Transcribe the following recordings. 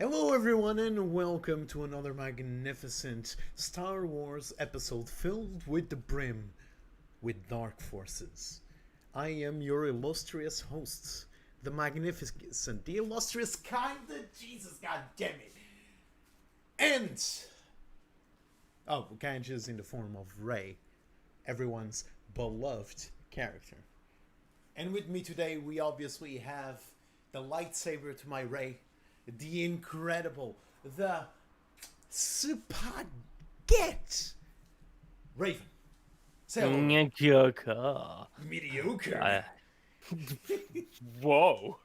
Hello, everyone, and welcome to another magnificent Star Wars episode filled with the brim with dark forces. I am your illustrious host, the magnificent, the illustrious kinda Jesus, god damn it. And Kanji is in the form of Rey, everyone's beloved character. And with me today, we obviously have the lightsaber to my Rey, the incredible, the spaghetti Raven. Say hello. Mediocre. Mediocre. Whoa.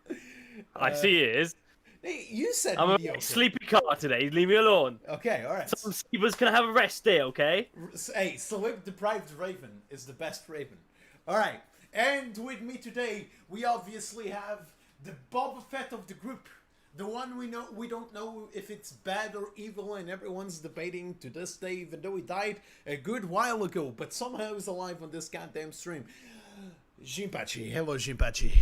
I see it is. Hey, you said I'm mediocre. a sleepy car today. Leave me alone. Okay, alright. Some sleepers can have a rest day, okay? Hey, sleep deprived Raven is the best Raven. Alright, and with me today, we obviously have the Boba Fett of the group. The one we don't know if it's bad or evil, and everyone's debating to this day, even though he died a good while ago, but somehow he's alive on this goddamn stream. Jinpachi. Hello, Jinpachi.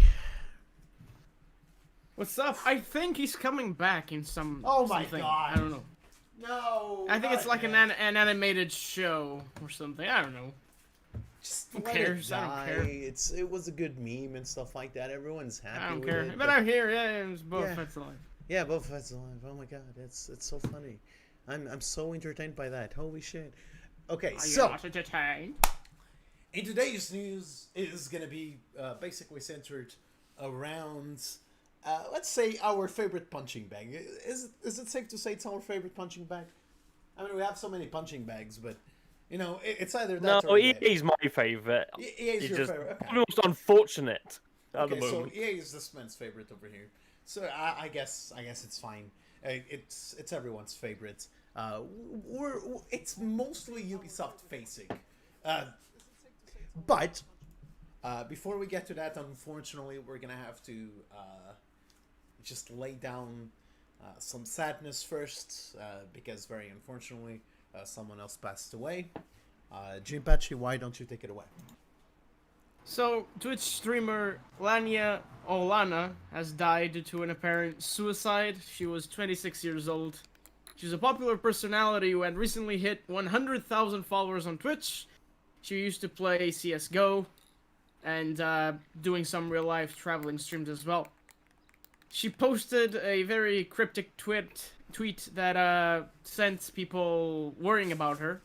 What's up? I think he's coming back in some. Oh my something. God. I don't know. No. I think it's like an animated show or something. I don't know. Just Who let cares? It I don't die. care. It was a good meme and stuff like that. Everyone's happy. I don't with care. it, But I'm here. Yeah, it was both. Yeah. That's alive. Yeah, Boba Fett's alive. Oh my god, it's so funny. I'm so entertained by that. Holy shit. Okay, Are so you not entertained? in today's news is gonna be basically centered around, let's say, our favorite punching bag. Is it safe to say it's our favorite punching bag? I mean, we have so many punching bags, but you know, it's either No, that or EA's my favourite. EA is It's your just favorite. Okay. most unfortunate at Okay, the so moment. EA is this man's favorite over here. So I guess it's fine. It's everyone's favorite. It's mostly Ubisoft facing. But before we get to that, unfortunately, we're gonna have to just lay down some sadness first, because very unfortunately, someone else passed away. Jinpachi, why don't you take it away? So, Twitch streamer Lania Olana has died due to an apparent suicide. She was 26 years old. She's a popular personality who had recently hit 100,000 followers on Twitch. She used to play CSGO and doing some real-life traveling streams as well. She posted a very cryptic tweet that sent people worrying about her.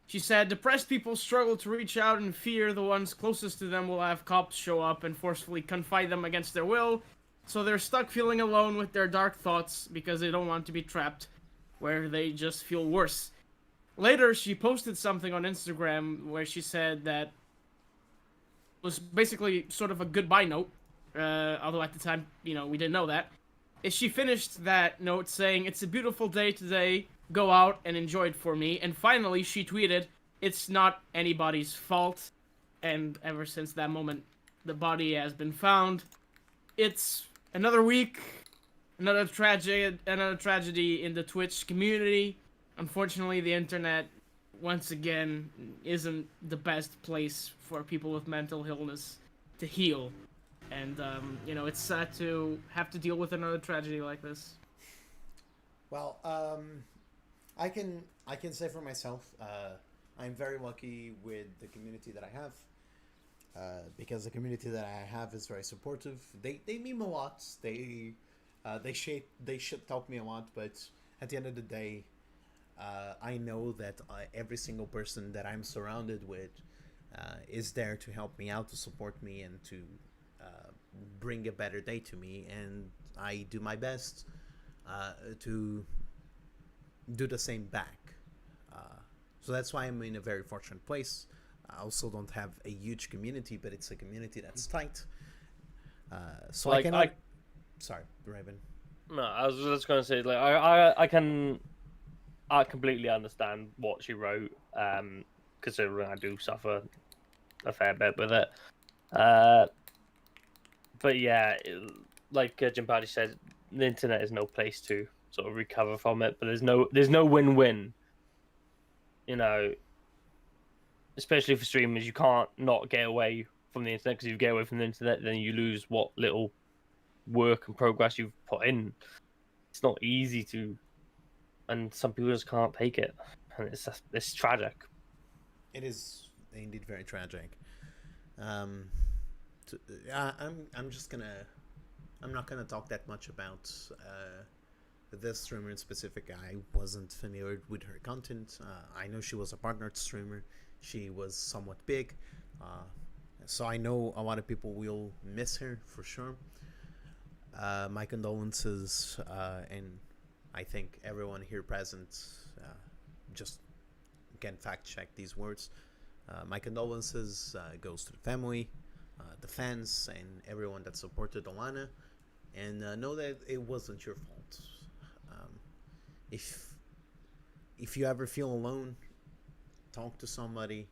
She said, depressed people struggle to reach out and fear the ones closest to them will have cops show up and forcefully confine them against their will, so they're stuck feeling alone with their dark thoughts because they don't want to be trapped where they just feel worse. Later, she posted something on Instagram where she said that was basically sort of a goodbye note, although at the time, we didn't know that. She finished that note saying, it's a beautiful day today, go out and enjoy it for me. And finally, she tweeted, it's not anybody's fault. And ever since that moment, the body has been found. It's another week, another tragedy in the Twitch community. Unfortunately, the internet, once again, isn't the best place for people with mental illness to heal. And, it's sad to have to deal with another tragedy like this. Well, I can say for myself, I'm very lucky with the community that I have, because the community that I have is very supportive. They meme a lot. They shit talk me a lot, but at the end of the day, I know that every single person that I'm surrounded with is there to help me out, to support me, and to bring a better day to me, and I do my best to do the same back. So that's why I'm in a very fortunate place. I also don't have a huge community, but it's a community that's tight. So Like, I cannot... Sorry, Raven. No, I was just going to say, like, I completely understand what she wrote, considering I do suffer a fair bit with it. But yeah, like Jinpachi said, the internet is no place to sort of recover from it. But there's no win-win. Especially for streamers, you can't not get away from the internet, because if you get away from the internet, then you lose what little work and progress you've put in. it's not easy to, and some people just can't take it, and it's tragic. It is indeed very tragic. Um, I'm not gonna talk that much about this streamer in specific. I wasn't familiar with her content. I know she was a partnered streamer. She was somewhat big, so I know a lot of people will miss her for sure. My condolences, and I think everyone here present just can fact check these words. My condolences goes to the family, the fans, and everyone that supported Alana. And know that it wasn't your fault. If you ever feel alone, talk to somebody.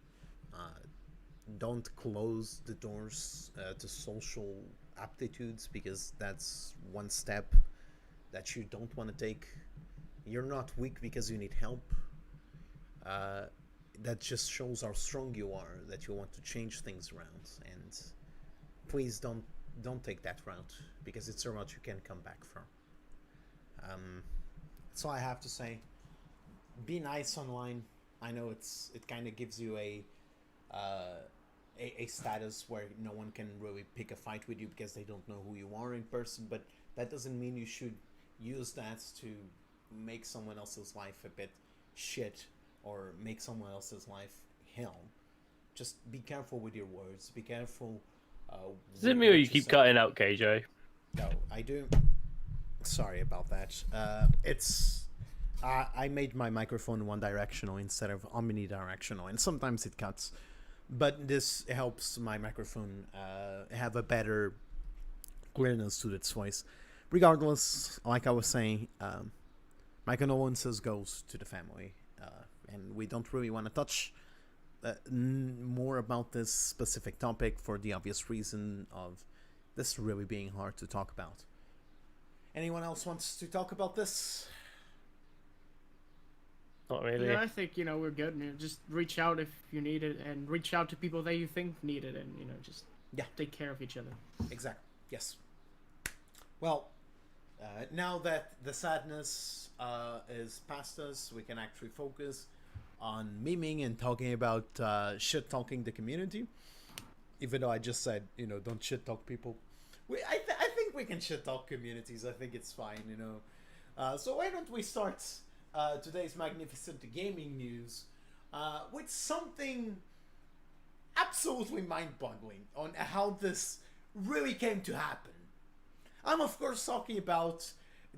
Don't close the doors to social aptitudes, because that's one step that you don't want to take. You're not weak because you need help. That just shows how strong you are, that you want to change things around. And please don't take that route, because it's a route you can come back from. That's all I have to say. Be nice online. I know it kind of gives you a status where no one can really pick a fight with you because they don't know who you are in person, but that doesn't mean you should use that to make someone else's life a bit shit or make someone else's life hell. Just be careful with your words. Be careful. Is it me or you keep cutting out, KJ? No, I do. Sorry about that. I made my microphone one directional instead of omnidirectional, and sometimes it cuts. But this helps my microphone have a better clearness to its voice. Regardless, like I was saying, my condolences goes to the family, and we don't really want to touch more about this specific topic for the obvious reason of this really being hard to talk about. Anyone else wants to talk about this? Not really. Yeah, I think we're good. Just reach out if you need it, and reach out to people that you think need it, and just take care of each other. Exactly. Yes. Well, now that the sadness is past us, we can actually focus on memeing and talking about shit talking the community. Even though I just said, don't shit talk people. I think we can shit talk communities. I think it's fine, So why don't we start today's magnificent gaming news with something absolutely mind-boggling on how this really came to happen. I'm of course talking about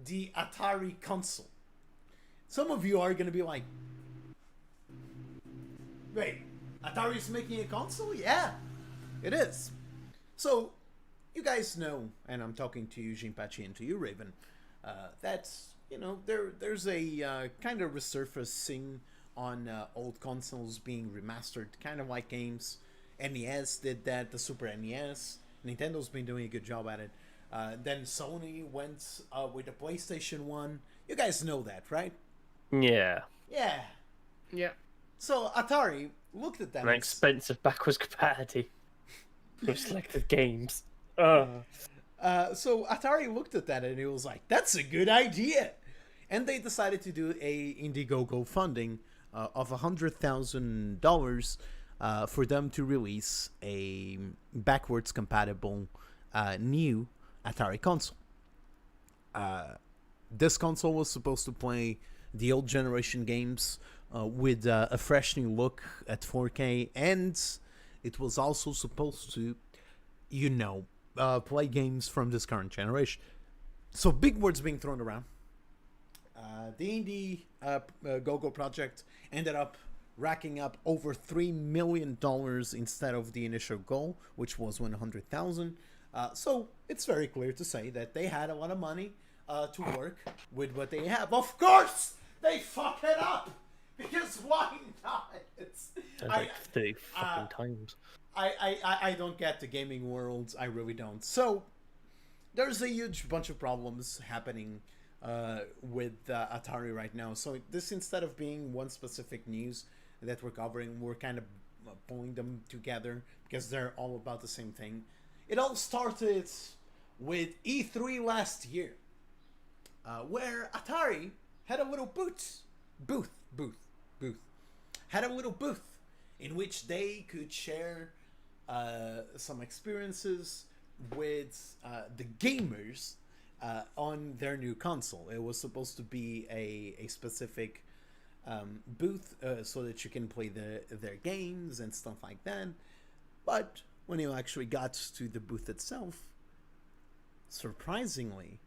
the Atari Console. Some of you are going to be like, wait, Atari's making a console? Yeah, it is. So, you guys know, and I'm talking to you, Jinpachi, and to you, Raven, that, there's a kind of resurfacing on old consoles being remastered, kind of like games. NES did that, the Super NES. Nintendo's been doing a good job at it. Then Sony went with the PlayStation 1. You guys know that, right? Yeah. Yeah. Yeah. So Atari looked at that. An expensive backwards compatibility with selected games. So Atari looked at that and it was like, that's a good idea. And they decided to do a Indiegogo funding of $100,000 for them to release a backwards compatible new Atari console. This console was supposed to play the old generation games with a fresh new look at 4K, and it was also supposed to, play games from this current generation. So big words being thrown around. The Indiegogo project ended up racking up over $3 million instead of the initial goal, which was $100,000. So it's very clear to say that they had a lot of money to work with what they have. Of course, they fuck it up, because why not? Like 30 fucking times. I don't get the gaming world. I really don't. So there's a huge bunch of problems happening with Atari right now. So this, instead of being one specific news that we're covering, we're kind of pulling them together because they're all about the same thing. It all started with E3 last year. where Atari had a little booth, had a little booth in which they could share some experiences with the gamers on their new console. It was supposed to be a specific booth so that you can play their games and stuff like that. But when you actually got to the booth itself, surprisingly,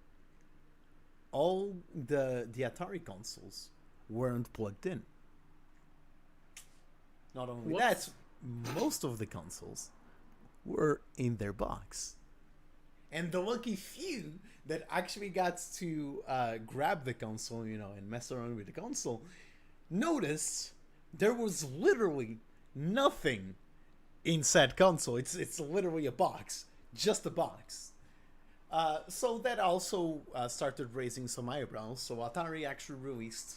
all the Atari consoles weren't plugged in. Not only that, most of the consoles were in their box. And the lucky few that actually got to grab the console, and mess around with the console, noticed there was literally nothing in said console. It's literally a box, just a box. So that also started raising some eyebrows. So Atari actually released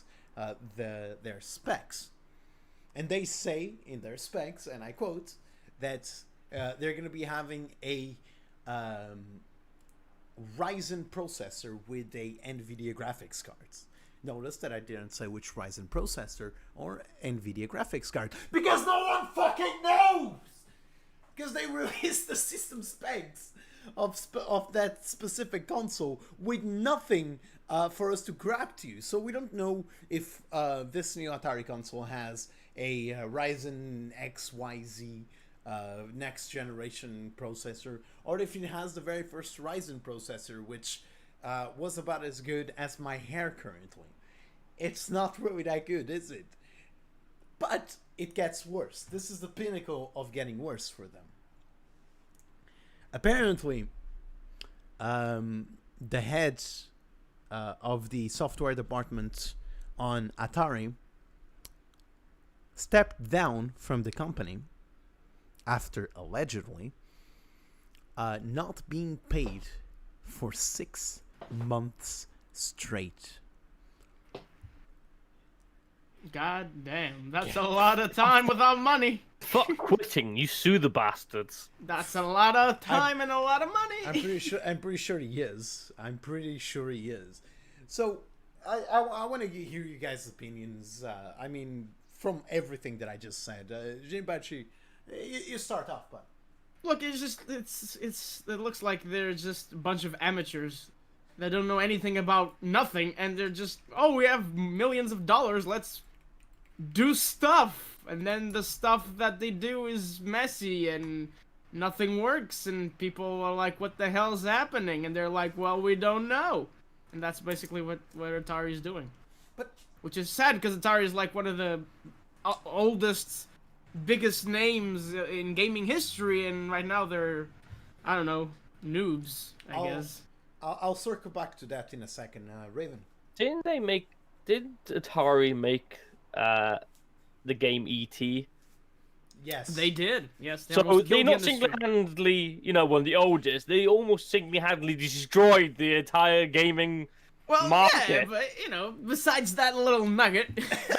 their specs. And they say in their specs, and I quote, that they're going to be having a Ryzen processor with a NVIDIA graphics card. Notice that I didn't say which Ryzen processor or NVIDIA graphics card, because no one fucking knows! Because they released the system specs of that specific console with nothing for us to grab to. So we don't know if this new Atari console has a Ryzen XYZ next generation processor, or if it has the very first Ryzen processor, which was about as good as my hair currently. It's not really that good, is it? But it gets worse. This is the pinnacle of getting worse for them. Apparently, the head of the software department on Atari stepped down from the company after allegedly not being paid for 6 months straight. God damn, that's a lot of time without money. Fuck quitting, you sue the bastards. That's a lot of time and a lot of money. I'm pretty sure he is. I'm pretty sure he is. So I want to hear you guys' opinions. I mean, from everything that I just said, Jinpachi, you start off, bud. Look, it looks like they're just a bunch of amateurs that don't know anything about nothing, and they're just, oh, we have millions of dollars, let's do stuff. And then the stuff that they do is messy and nothing works, and people are like, what the hell's happening? And they're like, well, we don't know. And that's basically what Atari's doing. But which is sad, because Atari is like one of the oldest, biggest names in gaming history, and right now they're, I don't know, noobs, I guess. I'll circle back to that in a second, Raven. Did Atari make the game E.T.? Yes. They did, yes. So they not the industry. single-handedly, one of the oldest, they almost single-handedly destroyed the entire gaming market. Yeah, but, besides that little nugget.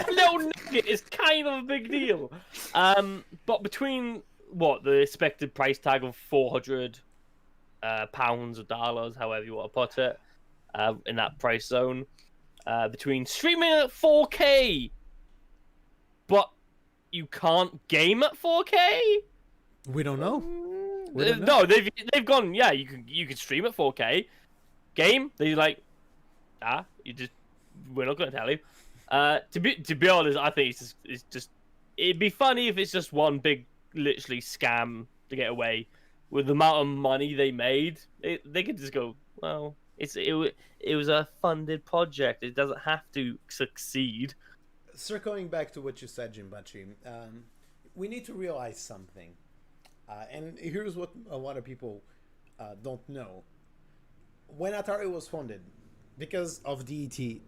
Little nugget is kind of a big deal. But between, the expected price tag of 400 pounds or dollars, however you want to put it, in that price zone, between streaming at 4K, but you can't game at 4K? We don't know. No, they've gone, yeah, you can stream at 4K. Game, they're like, we're not going to tell you. To be honest, I think it's just it'd be funny if it's just one big, literally scam to get away with the amount of money they made. They could just go, well, it was a funded project. It doesn't have to succeed. Circling back to what you said, Jinpachi, we need to realize something. And here's what a lot of people don't know. When Atari was founded, because of the ET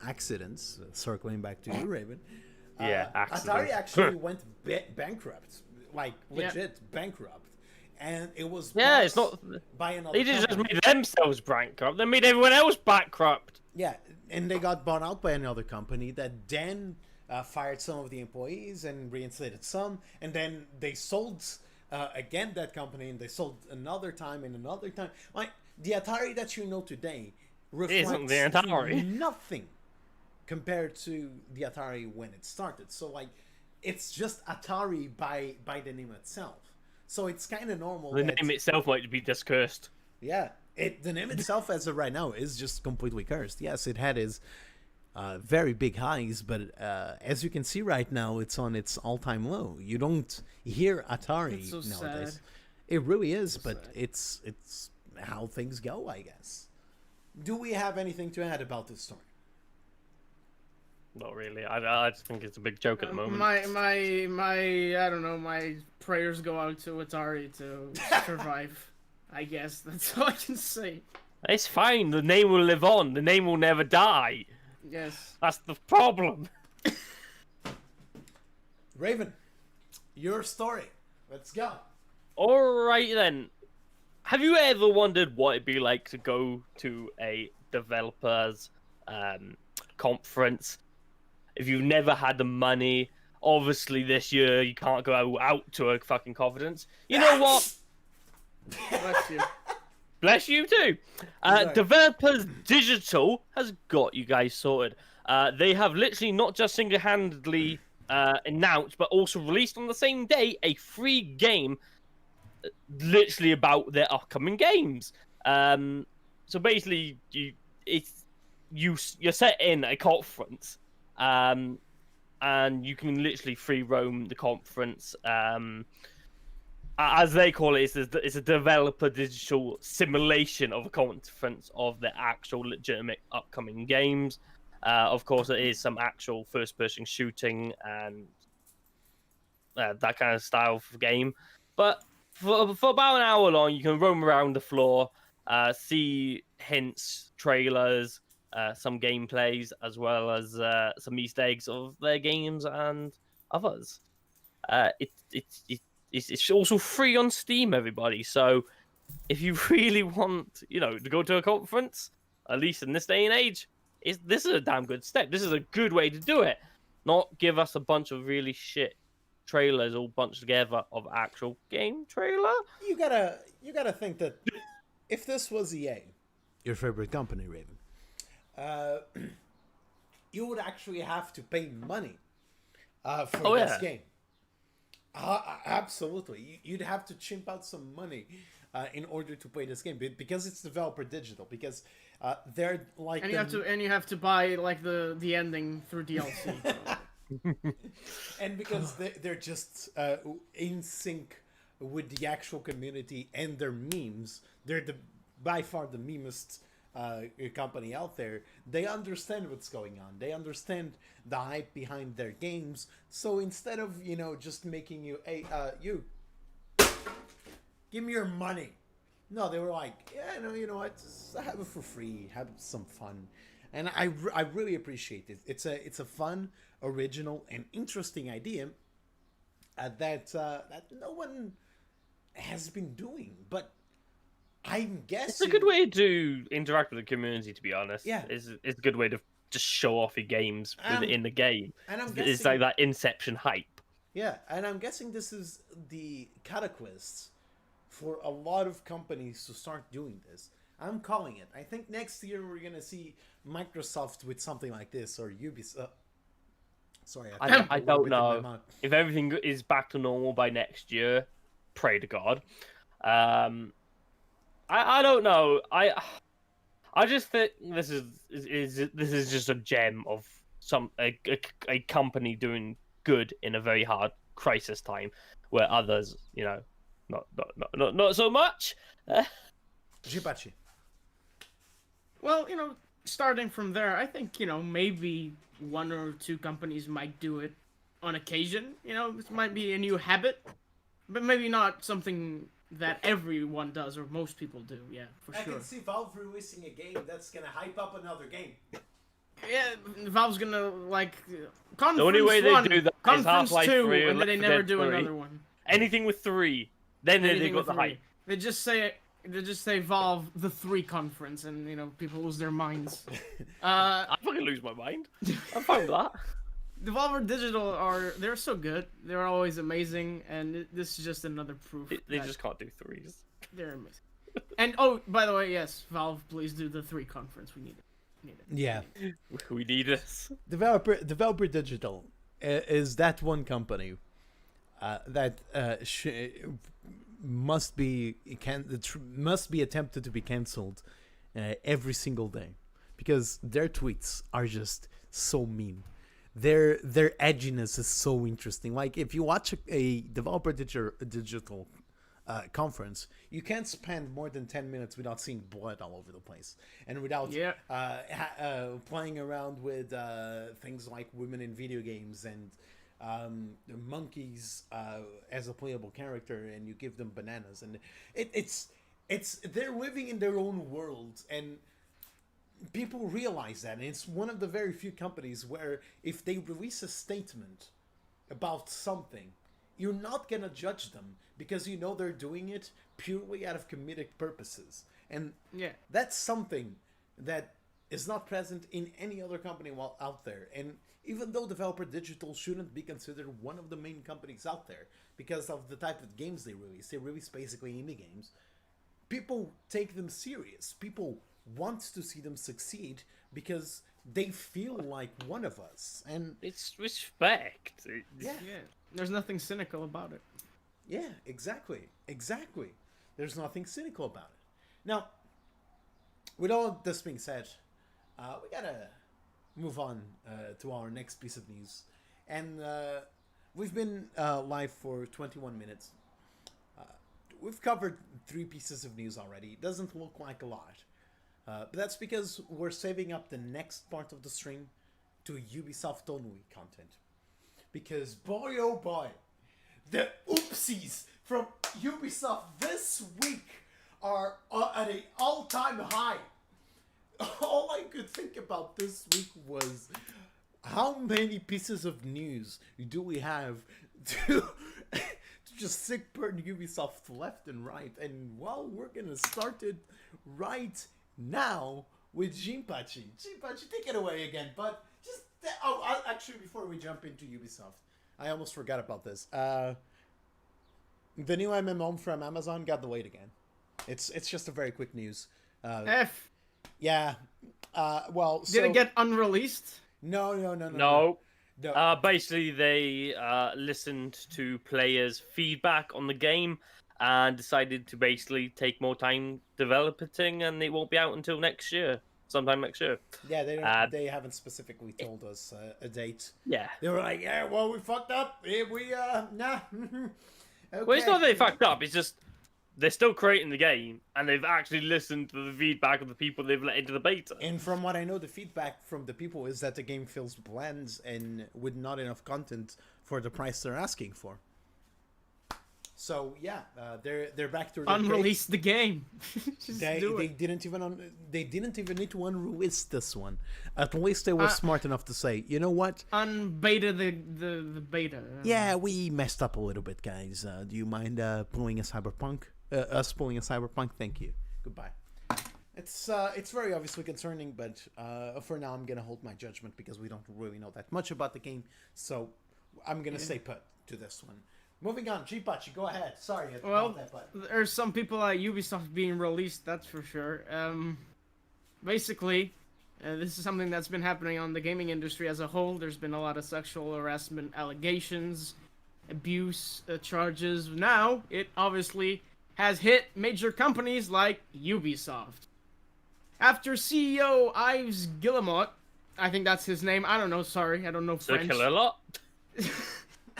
accidents, circling back to you, Raven, Atari actually went bankrupt, like legit bankrupt, and it was it's not by another. They just company. made themselves bankrupt. They made everyone else bankrupt. Yeah, and they got bought out by another company that then fired some of the employees and reinstated some, and then they sold again that company, and they sold another time and another time. Like the Atari that you know today reflects the Atari. nothing compared to the Atari when it started. So like, it's just Atari by the name itself. So it's kind of normal. The name itself might be just cursed. Yeah, the name itself as of right now is just completely cursed. Yes, it had its very big highs, but as you can see right now, it's on its all-time low. You don't hear Atari It's so nowadays. sad. It really is, So but sad. it's how things go, I guess. Do we have anything to add about this story? Not really. I just think it's a big joke at the moment. My I don't know, my prayers go out to Atari to survive. I guess that's all I can say. It's fine. The name will live on. The name will never die. Yes. That's the problem. Raven, your story. Let's go. All right then. Have you ever wondered what it'd be like to go to a developers conference? If you've never had the money, obviously this year you can't go out to a fucking conference. You know what? Bless you. Bless you too. Right. Developers Digital has got you guys sorted. They have literally not just single-handedly announced, but also released on the same day a free game, literally about their upcoming games. So basically, you're set in a conference, and you can literally free roam the conference. As they call it, it's a developer digital simulation of a conference of the actual legitimate upcoming games. Of course, there is some actual first-person shooting and that kind of style of game. But for about an hour long, you can roam around the floor, see hints, trailers, some gameplays, as well as some Easter eggs of their games and others. It's also free on Steam, everybody. So if you really want, to go to a conference, at least in this day and age, this is a damn good step. This is a good way to do it. Not give us a bunch of really shit trailers all bunched together of actual game trailer. You gotta think that if this was EA, your favorite company, Raven, you would actually have to pay money for this game. Absolutely, you'd have to chimp out some money in order to play this game, because it's developer digital. Because they're like, And you have to buy like the ending through DLC. and because they're just in sync with the actual community and their memes. They're by far the memest company out there. They understand what's going on. They understand the hype behind their games. So instead of just making you you give me your money, no, they were like, yeah, no, you know what, just have it for free, have some fun. And I really appreciate it. It's a fun, original, and interesting idea that no one has been doing. But I'm guessing It's a good way to interact with the community, to be honest. Yeah. It's a good way to just show off your games in the game. And I'm It's guessing, like that Inception hype. yeah, and I'm guessing this is the catalyst for a lot of companies to start doing this. I'm calling it. I think next year we're gonna see Microsoft with something like this, or Ubisoft. Sorry, I don't know. If everything is back to normal by next year, pray to God. I don't know. I just think this is just a gem of a company doing good in a very hard crisis time, where others, not so much. Jinpachi. Well, starting from there, I think, maybe one or two companies might do it on occasion. This might be a new habit, but maybe not something that everyone does or most people do. Yeah, for I sure. can see Valve releasing a game that's gonna hype up another game. Yeah, Valve's gonna Conference The only way they 1, do that is Conference Half-Life 2, 3 and then they Left 4 never Dead do 3. another one. Anything with 3, then they Anything got with the 3. hype. They just say Valve the 3 conference, and people lose their minds. I fucking lose my mind. I found that. Devolver Digital they're so good. They're always amazing, and this is just another proof. They that just can't do 3s. they're amazing. And oh, by the way, yes, Valve, please do the 3 conference. We need it. Yeah. We need this. Developer Digital is that one company that must be attempted to be cancelled every single day, because their tweets are just so mean. Their edginess is so interesting. Like, if you watch a Developer Digital conference, you can't spend more than 10 minutes without seeing blood all over the place, and without playing around with things like women in video games and monkeys as a playable character, and you give them bananas, and it's they're living in their own world, and people realize that. And it's one of the very few companies where if they release a statement about something, you're not gonna judge them, because you know they're doing it purely out of comedic purposes. And that's something that is not present in any other company while out there. And even though Developer Digital shouldn't be considered one of the main companies out there because of the type of games they release basically indie games, people take them serious. People want to see them succeed because they feel like one of us. And it's respect. Yeah. There's nothing cynical about it. Yeah, exactly. There's nothing cynical about it. Now, with all this being said, we gotta move on to our next piece of news. And we've been live for 21 minutes. We've covered 3 pieces of news already. It doesn't look like a lot. But that's because we're saving up the next part of the stream to Ubisoft only content. Because boy oh boy, the oopsies from Ubisoft this week are at an all-time high. All I could think about this week was, how many pieces of news do we have to just sick burn Ubisoft left and right? And well, we're gonna start it right now with Jinpachi. Jinpachi, take it away again, but just actually, before we jump into Ubisoft, I almost forgot about this. The new MMO from Amazon got delayed again. It's just a very quick news. Yeah. Well, did it get unreleased? No. Basically, they listened to players' feedback on the game and decided to basically take more time developing, and it won't be out until next year, sometime next year. Yeah, they haven't specifically told us a date. Yeah. They were like, yeah, well, we fucked up. Nah. Okay. Well, it's not that they fucked up. It's just they're still creating the game, and they've actually listened to the feedback of the people they've let into the beta. And from what I know, the feedback from the people is that the game feels bland and with not enough content for the price they're asking for. So yeah, they're back to unrelease the game. They didn't even need to unrelease this one. At least they were smart enough to say, you know what? Unbeta the beta. Yeah, we messed up a little bit, guys. Do you mind pulling a Cyberpunk? Us pulling a Cyberpunk? Thank you. Goodbye. It's very obviously concerning, but for now I'm gonna hold my judgment because we don't really know that much about the game. So I'm gonna stay put to this one. Moving on, Jinpachi, go ahead. Sorry. Well, there's some people at Ubisoft being released, that's for sure. Basically, this is something that's been happening on the gaming industry as a whole. There's been a lot of sexual harassment allegations, abuse charges. Now, it obviously has hit major companies like Ubisoft. After CEO Yves Guillemot, I think that's his name, I don't know, sorry, I don't know French. Kill a lot.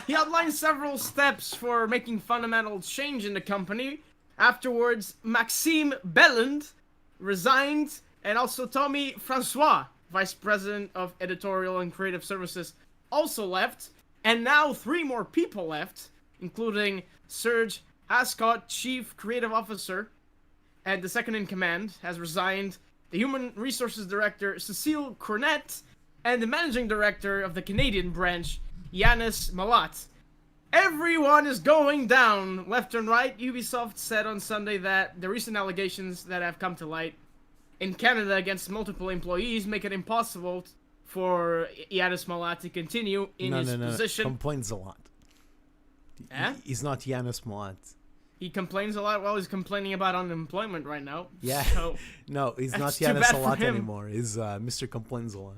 He outlined several steps for making fundamental change in the company. Afterwards, Maxime Belland resigned, and also Tommy Francois, Vice President of Editorial and Creative Services, also left. And now 3 more people left, including Serge Ascot, Chief Creative Officer, and the second in command has resigned, the Human Resources Director, Cecile Cornette, and the Managing Director of the Canadian branch, Yanis Malat. Everyone is going down left and right. Ubisoft said on Sunday that the recent allegations that have come to light in Canada against multiple employees make it impossible for Yanis Malat to continue in his position. Complains a lot. He's not Yanis Malat. He complains a lot. Well, he's complaining about unemployment right now. Yeah. So, No, he's not That's too Yanis bad a for lot him. anymore. He's Mr. Complains a lot.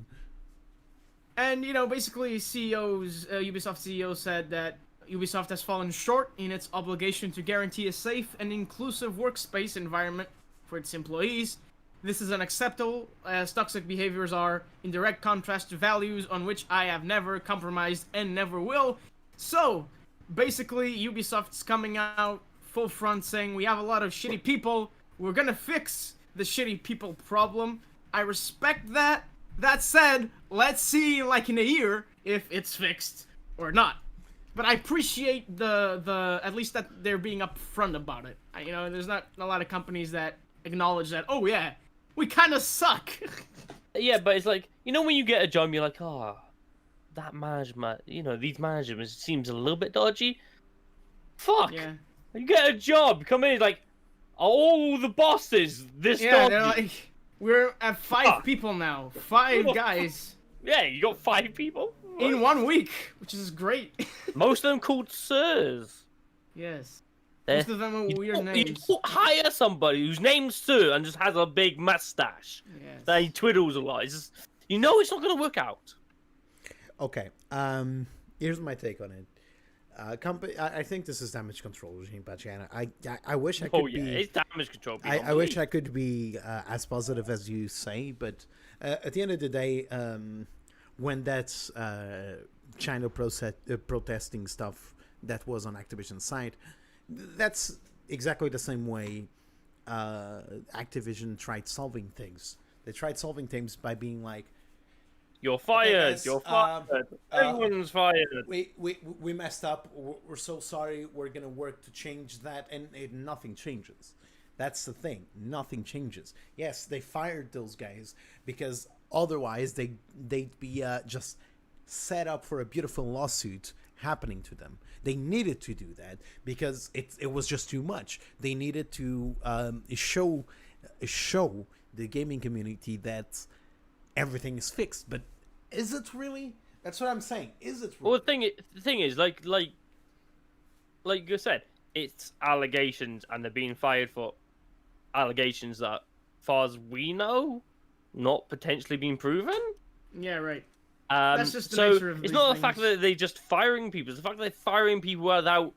and basically, Ubisoft CEO said that Ubisoft has fallen short in its obligation to guarantee a safe and inclusive workspace environment for its employees. This is unacceptable, as toxic behaviors are in direct contrast to values on which I have never compromised and never will. So, basically, Ubisoft's coming out full front saying we have a lot of shitty people. We're gonna fix the shitty people problem. I respect that. That said, let's see, like in a year, if it's fixed or not. But I appreciate the at least that they're being upfront about it. There's not a lot of companies that acknowledge that. Oh yeah, we kind of suck. Yeah, but it's like, when you get a job, you're like, oh, that management, these management seems a little bit dodgy. Fuck. Yeah. You get a job, come in, like, oh, the bosses, this Yeah, dodgy. they're like, we're at 5 Fuck. people now. 5 guys Yeah, you got 5 people? in 1 week, which is great. Most of them called sirs. Yes. They're- Most of them are weird You names. don't hire somebody whose name's Sir and just has a big mustache Yes. that he twiddles a lot. It's just, it's not going to work out. Okay. Here's my take on it. I think this is damage control, Jinpachi, and I wish I could Oh, yeah, be. it's damage control. I wish I could be as positive as you say, but at the end of the day, when that's China protesting stuff that was on Activision's side, that's exactly the same way Activision tried solving things. They tried solving things by being like, You're fired. guys, You're fired. Everyone's fired. we messed up. We're so sorry. We're gonna work to change that, and nothing changes. That's the thing. Nothing changes. Yes, they fired those guys because otherwise they'd be just set up for a beautiful lawsuit happening to them. They needed to do that because it was just too much. They needed to show the gaming community that everything is fixed. But is it really? That's what I'm saying. Is it really? Well, the thing is, like you said, it's allegations, and they're being fired for allegations that, far as we know, not potentially being proven. Yeah, right. That's just the so nature of it's these not the fact things. that they're just firing people. It's the fact that they're firing people without,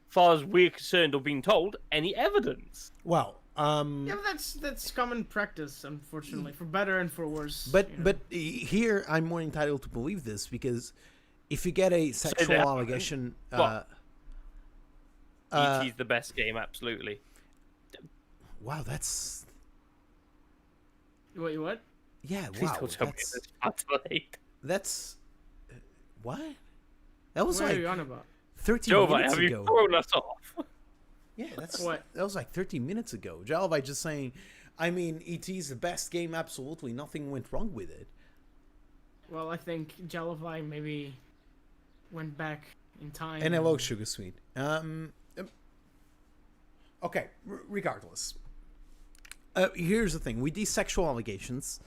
far as we're concerned or being told, any evidence. Well, Yeah, but that's common practice, unfortunately, for better and for worse. but here I'm more entitled to believe this because if you get a sexual that. allegation, What? ET's the best game, absolutely. wow, that's Wait, what? yeah, Please wow, don't tell me that's it's Adelaide. that's what? That was What are like you on about? 13 Jova, minutes have you ago. thrown us off? Yeah, that's What? that was like 13 minutes ago. Jalvi just saying, I mean, ET's the best game, absolutely. Nothing went wrong with it. Well, I think Jalovai maybe went back in time. And hello, Sugar Sweet. Okay, regardless. Here's the thing. With these sexual allegations,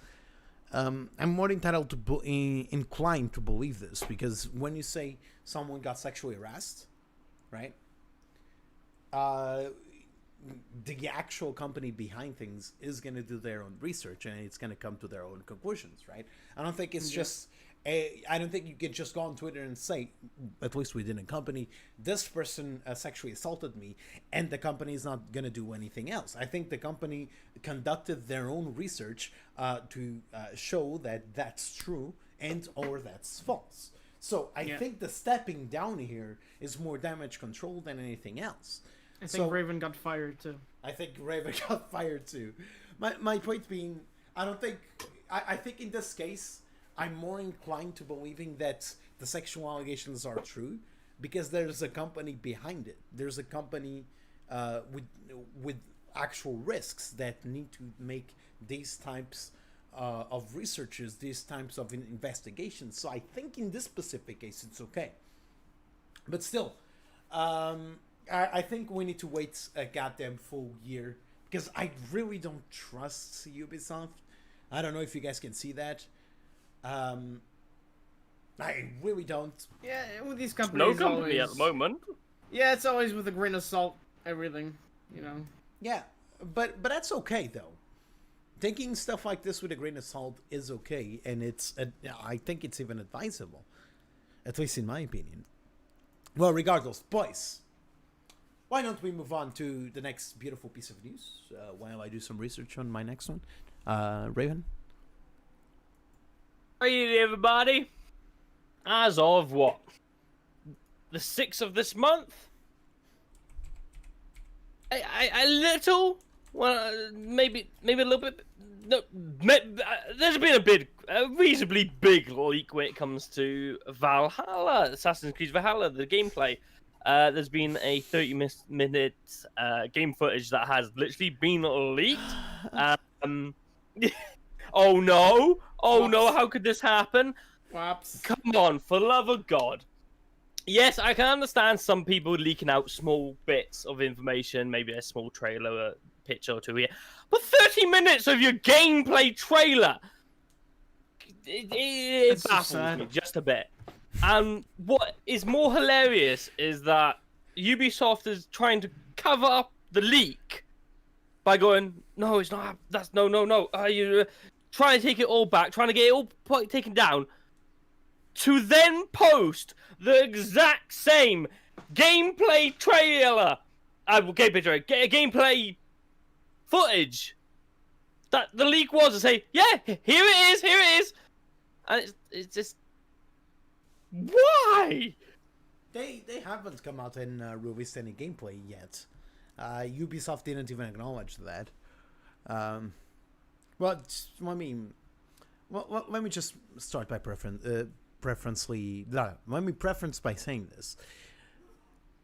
I'm more entitled to inclined to believe this because when you say someone got sexually harassed, right? The actual company behind things is going to do their own research and it's going to come to their own conclusions, right? I don't think it's just I don't think you can just go on Twitter and say, at least within a company, this person sexually assaulted me, and the company is not going to do anything else. I think the company conducted their own research to show that that's true and or that's false. So I think the stepping down here is more damage control than anything else. I think Raven got fired too. I think Raven got fired too. My point being, I think in this case, I'm more inclined to believing that the sexual allegations are true because there's a company behind it. There's a company with actual risks that need to make these types of researches, these types of investigations. So I think in this specific case, it's okay. But still, I think we need to wait a goddamn full year because I really don't trust Ubisoft. I don't know if you guys can see that. I really don't. Yeah, with these companies. No company always, at the moment. Yeah, it's always with a grain of salt. everything, you know. Yeah, but that's okay though. Taking stuff like this with a grain of salt is okay, and I think it's even advisable, at least in my opinion. Well, regardless, boys, why don't we move on to the next beautiful piece of news while I do some research on my next one? Raven? Hey everybody! As of what? The 6th of this month? A little? Well, maybe a little bit. No, there's been a reasonably big leak when it comes to Valhalla, Assassin's Creed Valhalla, the gameplay. There's been a 30-minute game footage that has literally been leaked. Oh no! Oh no! How could this happen? Whoops. Come on, for the love of God! Yes, I can understand some people leaking out small bits of information, maybe a small trailer, a picture or two here, but 30 minutes of your gameplay trailer, it so baffles sad. me just a bit. And what is more hilarious is that Ubisoft is trying to cover up the leak by going, no, it's not. That's no. You trying to take it all back, trying to get it all taken down, to then post the exact same gameplay trailer, gameplay footage that the leak was, to say, yeah, here it is, and it's just, why? They haven't come out and released any gameplay yet. Ubisoft didn't even acknowledge that. Well, let me just start by preference by saying this.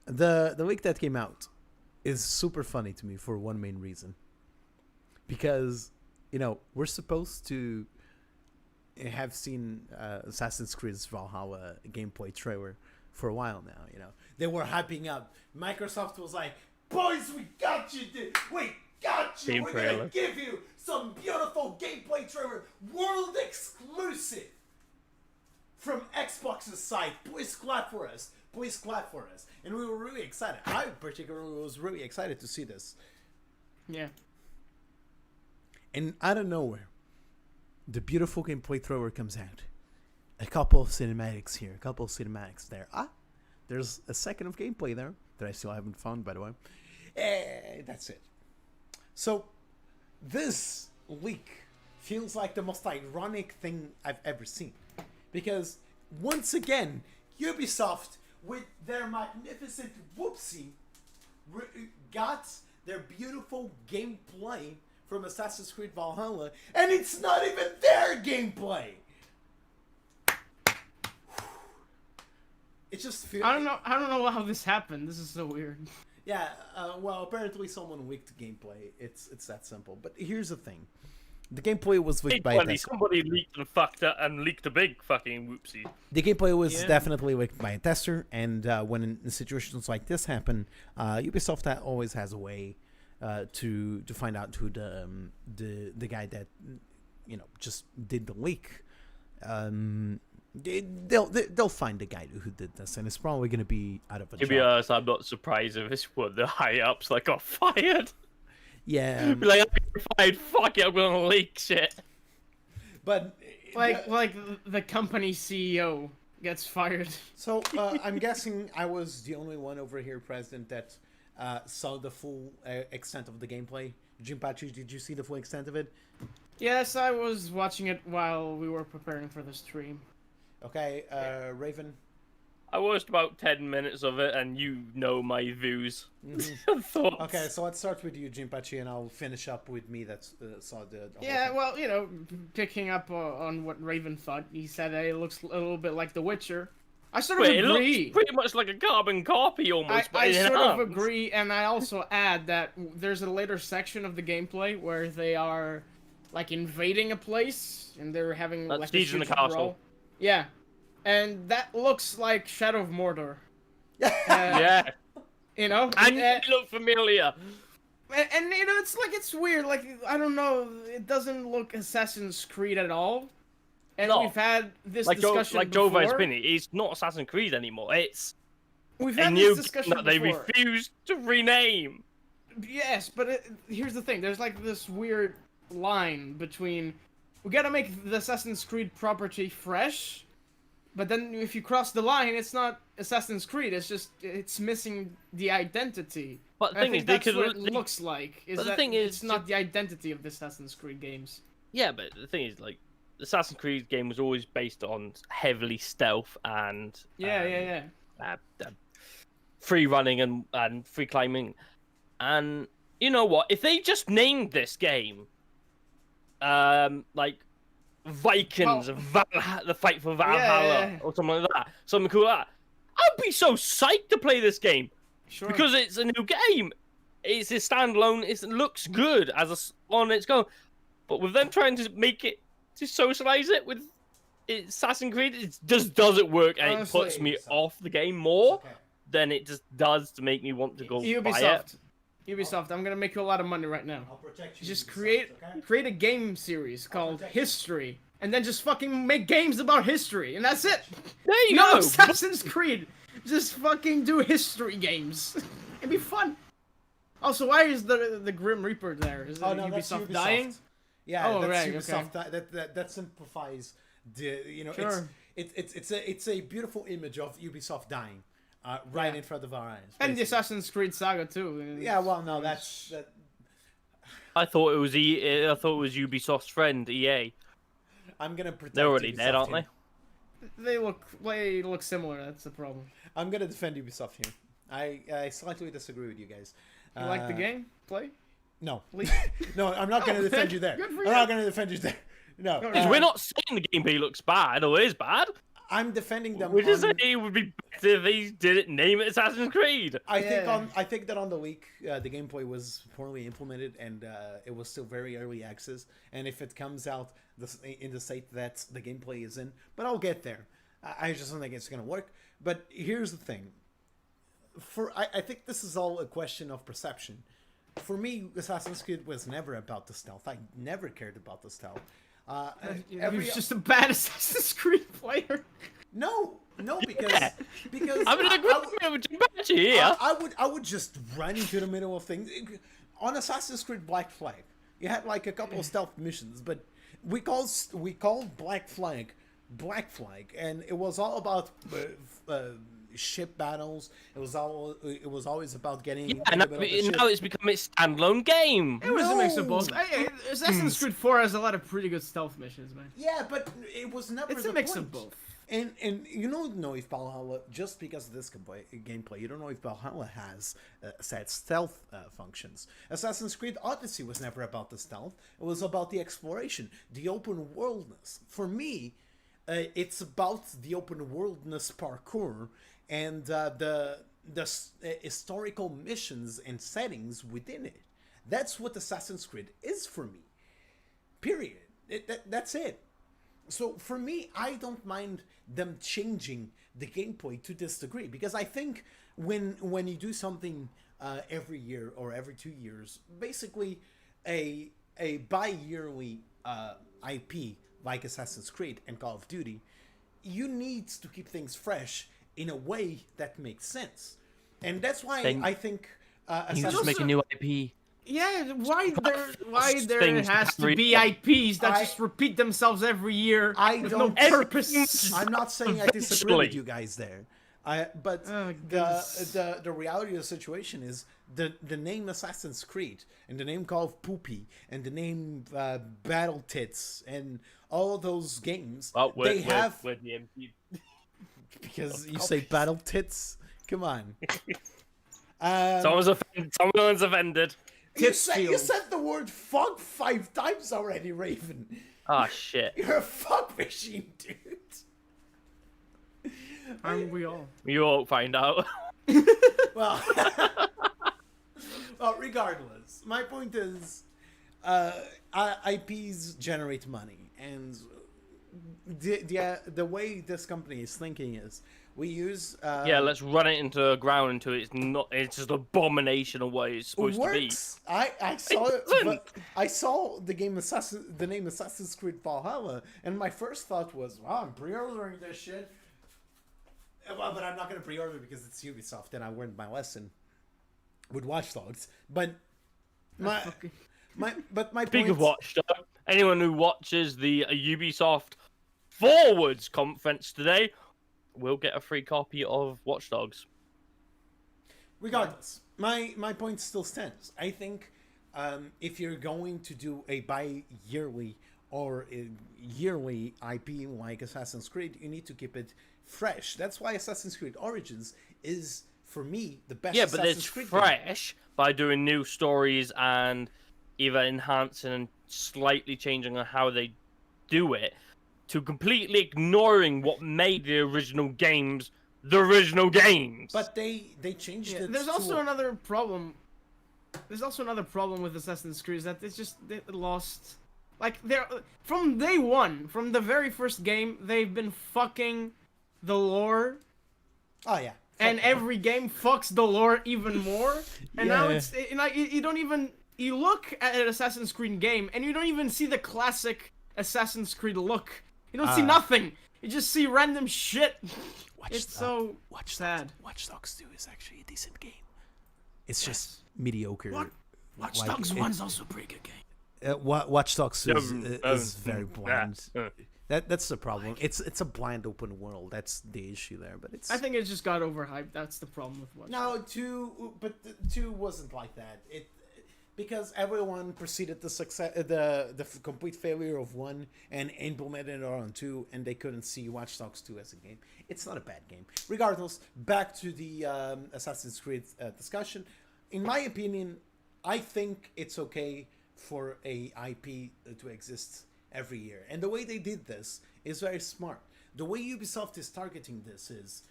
The leak that came out is super funny to me for one main reason. Because, we're supposed to have seen Assassin's Creed Valhalla gameplay trailer for a while now, They were hyping up. Microsoft was like, boys, we got you, dude. We got you. We're going to give you some beautiful gameplay trailer, world exclusive from Xbox's side. Please clap for us. Please clap for us. And we were really excited. I particularly was really excited to see this. Yeah. And out of nowhere, the beautiful gameplay trailer comes out. A couple of cinematics here, a couple of cinematics there. There's a second of gameplay there that I still haven't found, by the way. That's it. So, this leak feels like the most ironic thing I've ever seen. Because, once again, Ubisoft, with their magnificent whoopsie, got their beautiful gameplay from Assassin's Creed Valhalla, and it's not even their gameplay! It just feels... I don't know how this happened. This is so weird. Yeah, well, apparently someone leaked gameplay. It's that simple. But here's the thing. The gameplay was leaked by a tester. Somebody leaked and fucked up and leaked a big fucking whoopsie. The gameplay was definitely leaked by a tester, and when in situations like this happen, Ubisoft always has a way to find out who the guy that just did the leak. They'll find the guy who did this, and it's probably going to be out of a job. To be honest, I'm not surprised if it's one of the high ups that got fired. Yeah. Be like, I'm fired. Fuck it, I'm gonna leak shit. But like the company CEO gets fired. So I'm guessing I was the only one over here present that saw the full extent of the gameplay. Jinpachi, did you see the full extent of it? Yes, I was watching it while we were preparing for the stream. Okay, Raven. I watched about 10 minutes of it, and you know my views. Mm-hmm. Thoughts. Okay, so let's start with you, Jinpachi, and I'll finish up with me that saw the yeah, well, picking up on what Raven thought, he said it looks a little bit like The Witcher. I sort of agree. It looks pretty much like a carbon copy, almost. I sort of agree, and I also add that there's a later section of the gameplay where they are, like, invading a place, and they're having, like, a in the castle. brawl. Yeah. And that looks like Shadow of Mordor. Yeah. And it looked familiar. And it's weird. Like, I don't know. It doesn't look Assassin's Creed at all. And we've had this discussion like before. Joe Spinny, it's not Assassin's Creed anymore. It's We've a had new this game discussion that they before. refused to rename. Yes, but here's the thing. There's like this weird line between we gotta make the Assassin's Creed property fresh, but then if you cross the line, it's not Assassin's Creed. It's missing the identity. But the And I thing think is, they that's could. what it looks like. Is but the that thing is, it's not the identity of the Assassin's Creed games. Yeah, but the thing is, like, the Assassin's Creed game was always based on heavily stealth and Yeah. free running and free climbing. And you know what? If they just named this game, like Vikings, the fight for Valhalla, or something like that, something cool like that, I'd be so psyched to play this game. Sure. Because it's a new game. It's a standalone. It looks good on its own. But with them trying to make it, to socialize it with Assassin's Creed, it just doesn't work, and Honestly, it puts me off the game more than it just does to make me want to go buy it. Ubisoft, I'm gonna make you a lot of money right now. I'll protect you. Just Ubisoft, create a game series called protect you. History, and then just fucking make games about history, and that's it. There you No go. Assassin's Creed. Just fucking do history games. It'd be fun. Also, why is the Grim Reaper there? Is Oh it no, that's Ubisoft Ubisoft. dying? Yeah, Oh, that's right, Ubisoft. okay. That simplifies the Sure. it's a beautiful image of Ubisoft dying, right in front of our eyes. And the basically. Assassin's Creed saga too. Yeah, well, no, that's that. I thought it was Ubisoft's friend EA. I'm gonna protect. They're already Ubisoft dead, aren't here. They look similar. That's the problem. I'm gonna defend Ubisoft here. I slightly disagree with you guys. You like the game? Play? No, Please. no, I'm not gonna Oh, defend you there. good for I'm you. not gonna defend you there. No, Because We're not saying the gameplay looks bad or is bad. I'm defending them. We're just on- saying it would be better if they didn't name it Assassin's Creed. I think Yeah. I think that on the leak, the gameplay was poorly implemented, and it was still very early access. And if it comes out in the state that the gameplay is in, but I'll get there. I just don't think it's gonna work. But here's the thing: I think this is all a question of perception. For me, Assassin's Creed was never about the stealth. I never cared about the stealth. You're just a bad Assassin's Creed player. No, because I'm in agreement with Jinpachi here. I would just run into the middle of things. On Assassin's Creed Black Flag, you had like a couple of stealth missions, but we called Black Flag, and it was all about ship battles. It was always about getting. Yeah, into now, the middle of the ship. now it's become its standalone game. It was a mix of No. both. Assassin's Creed 4 has a lot of pretty good stealth missions, man. Yeah, but it was never. It's the a mix point. of both. And you don't know if Valhalla, just because of this gameplay, you don't know if Valhalla has set stealth functions. Assassin's Creed Odyssey was never about the stealth. It was about the exploration, the open worldness. For me, it's about the open worldness parkour and the historical missions and settings within it. That's what Assassin's Creed is for me. Period. That's it. So for me, I don't mind them changing the gameplay to this degree, because I think when you do something every year or every 2 years, basically a bi-yearly IP like Assassin's Creed and Call of Duty, you need to keep things fresh in a way that makes sense, and that's why I think You just make a new IP. Yeah, why there things has to to be IPs that just repeat themselves every year with no purpose? I'm not saying I disagree with Eventually. you guys there. But Oh, the reality of the situation is the name Assassin's Creed and the name Call of Poopy and the name Battle Tits and all of those games, they have with the MP. because you say Battle Tits. Come on. Someone's offended. You said the word fuck 5 times already, Raven. Oh shit. You're a fuck machine, dude. Aren't we all? You won't find out. Well, well, regardless, my point is, IPs generate money, and the way this company is thinking is, we use Yeah, let's run it into the ground until it's just abomination of what it's supposed to be. works. I saw it, doesn't. but I saw the name Assassin's Creed Valhalla, and my first thought was, wow, I'm pre-ordering this shit. Well, but I'm not going to pre-order because it's Ubisoft, and I learned my lesson with Watch Dogs. But my Speaking of point, Watch Dogs, anyone who watches the Ubisoft Forwards conference today will get a free copy of Watch Dogs. regardless, my point still stands. I think if you're going to do a bi-yearly or a yearly IP like Assassin's Creed, you need to keep it fresh. That's why Assassin's Creed Origins is, for me, the best. Yeah, but Assassin's it's Creed fresh by doing new stories and either enhancing and slightly changing on how they do it, to completely ignoring what made the original games the original games. But they changed it. There's also another problem. There's also another problem with Assassin's Creed, is that it's just they lost. Like, they're from day one, from the very first game, they've been fucking the lore, Oh yeah. and every game fucks the lore even more. And now Yeah. it's like you don't even look at an Assassin's Creed game, and you don't even see the classic Assassin's Creed look. You don't see nothing. You just see random shit. It's so sad. Watch Dogs 2 is actually a decent game. It's just mediocre. Watch Dogs 1's also a pretty good game. Watch Dogs is very bland. That's the problem. It's a blind open world. That's the issue there. But it's. I think it just got overhyped. That's the problem with Watch Dogs. No, 2 wasn't like that. Because everyone preceded the complete failure of 1 and implemented it on 2, and they couldn't see Watch Dogs 2 as a game. It's not a bad game. Regardless, back to the Assassin's Creed discussion. In my opinion, I think it's okay for a IP to exist every year. And the way they did this is very smart. The way Ubisoft is targeting this is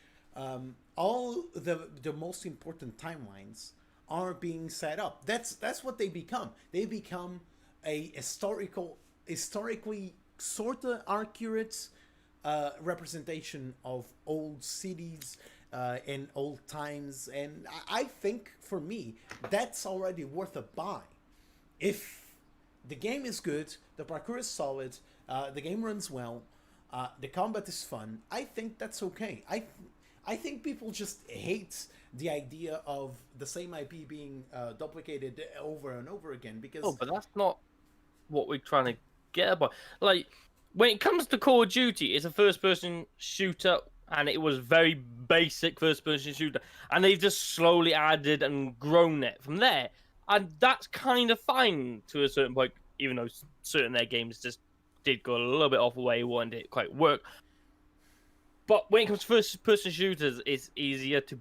all the most important timelines are being set up. That's what they become. They become a historically sort of accurate representation of old cities and old times. And I think, for me, that's already worth a buy. If the game is good, the parkour is solid, the game runs well, the combat is fun, I think that's okay. I think people just hate the idea of the same IP being duplicated over and over again, because... Oh, but that's not what we're trying to get about. Like, when it comes to Call of Duty, it's a first-person shooter, and it was very basic first-person shooter, and they've just slowly added and grown it from there. And that's kind of fine to a certain point, even though certain of their games just did go a little bit off the way one didn't quite work. But when it comes to first-person shooters, it's easier to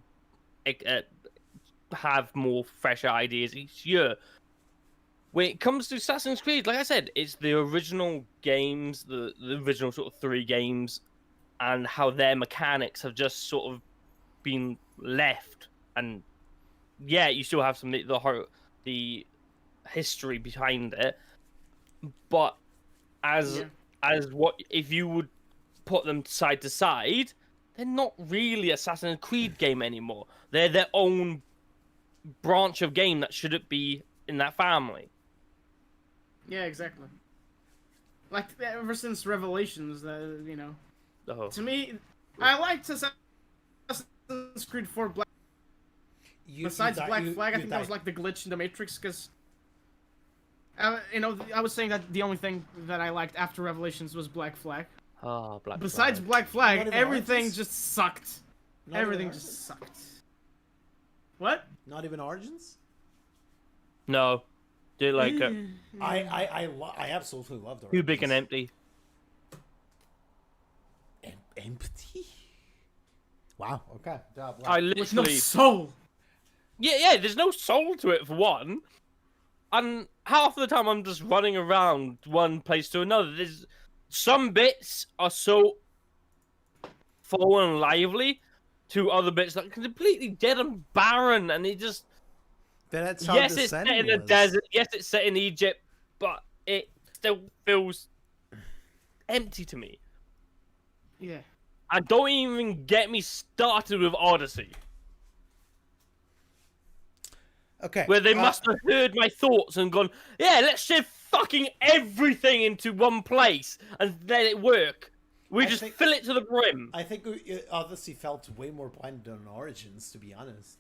have more fresher ideas each year. When it comes to Assassin's Creed, like I said, it's the original games, the original sort of 3 games, and how their mechanics have just sort of been left. And yeah, you still have the history behind it, but as what if you would put them side to side, they're not really Assassin's Creed game anymore. They're their own branch of game that shouldn't be in that family. Yeah, exactly. Like, ever since Revelations, to me, I liked Assassin's Creed 4 Black. Besides Black Flag, I think that was like the glitch in the Matrix, because I was saying that the only thing that I liked after Revelations was Black Flag. Oh, Black Besides Flag. Black Flag, everything Origins? just sucked. Everything just sucked. What? Not even Origins? No, do like it. I absolutely loved Origins. Too big and empty. Empty? Wow, okay. Wow. I With no literally. soul. Yeah, there's no soul to it for one. And half the time I'm just running around one place to another. There's some bits are so full and lively, to other bits that are completely dead and barren, and it just That's how yes, it's set in the desert. Yes, it's set in Egypt, but it still feels empty to me. Yeah. And don't even get me started with Odyssey. Okay. Where they must have heard my thoughts and gone, yeah, let's shift fucking everything into one place and let it work. We I just think- fill it to the brim. I think Odyssey felt way more planned than Origins, to be honest.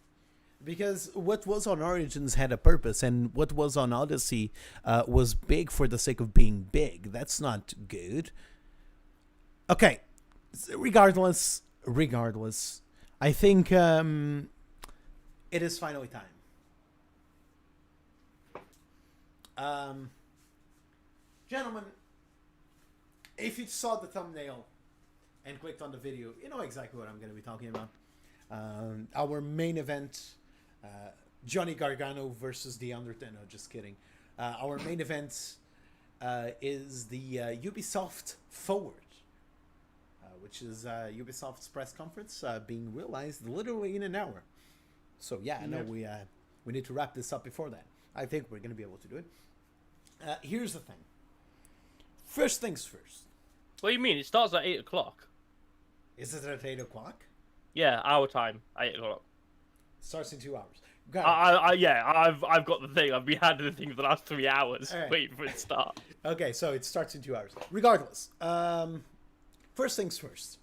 Because what was on Origins had a purpose, and what was on Odyssey was big for the sake of being big. That's not good. Okay, regardless, I think it is finally time. Gentlemen, if you saw the thumbnail and clicked on the video, you know exactly what I'm going to be talking about. Our main event, Johnny Gargano versus The Undertaker. No, just kidding. Our main event is the Ubisoft Forward, which is Ubisoft's press conference being realized literally in an hour. So yeah, I know we need to wrap this up before that. I think we're going to be able to do it. Here's the thing. First things first. What do you mean? It starts at 8 o'clock. Is it at 8 o'clock? Yeah, our time, 8 o'clock. Starts in 2 hours. Got it. I've got the thing. I've been handing the thing for the last 3 hours, All right. waiting for it to start. Okay, so it starts in 2 hours. Regardless, first things first.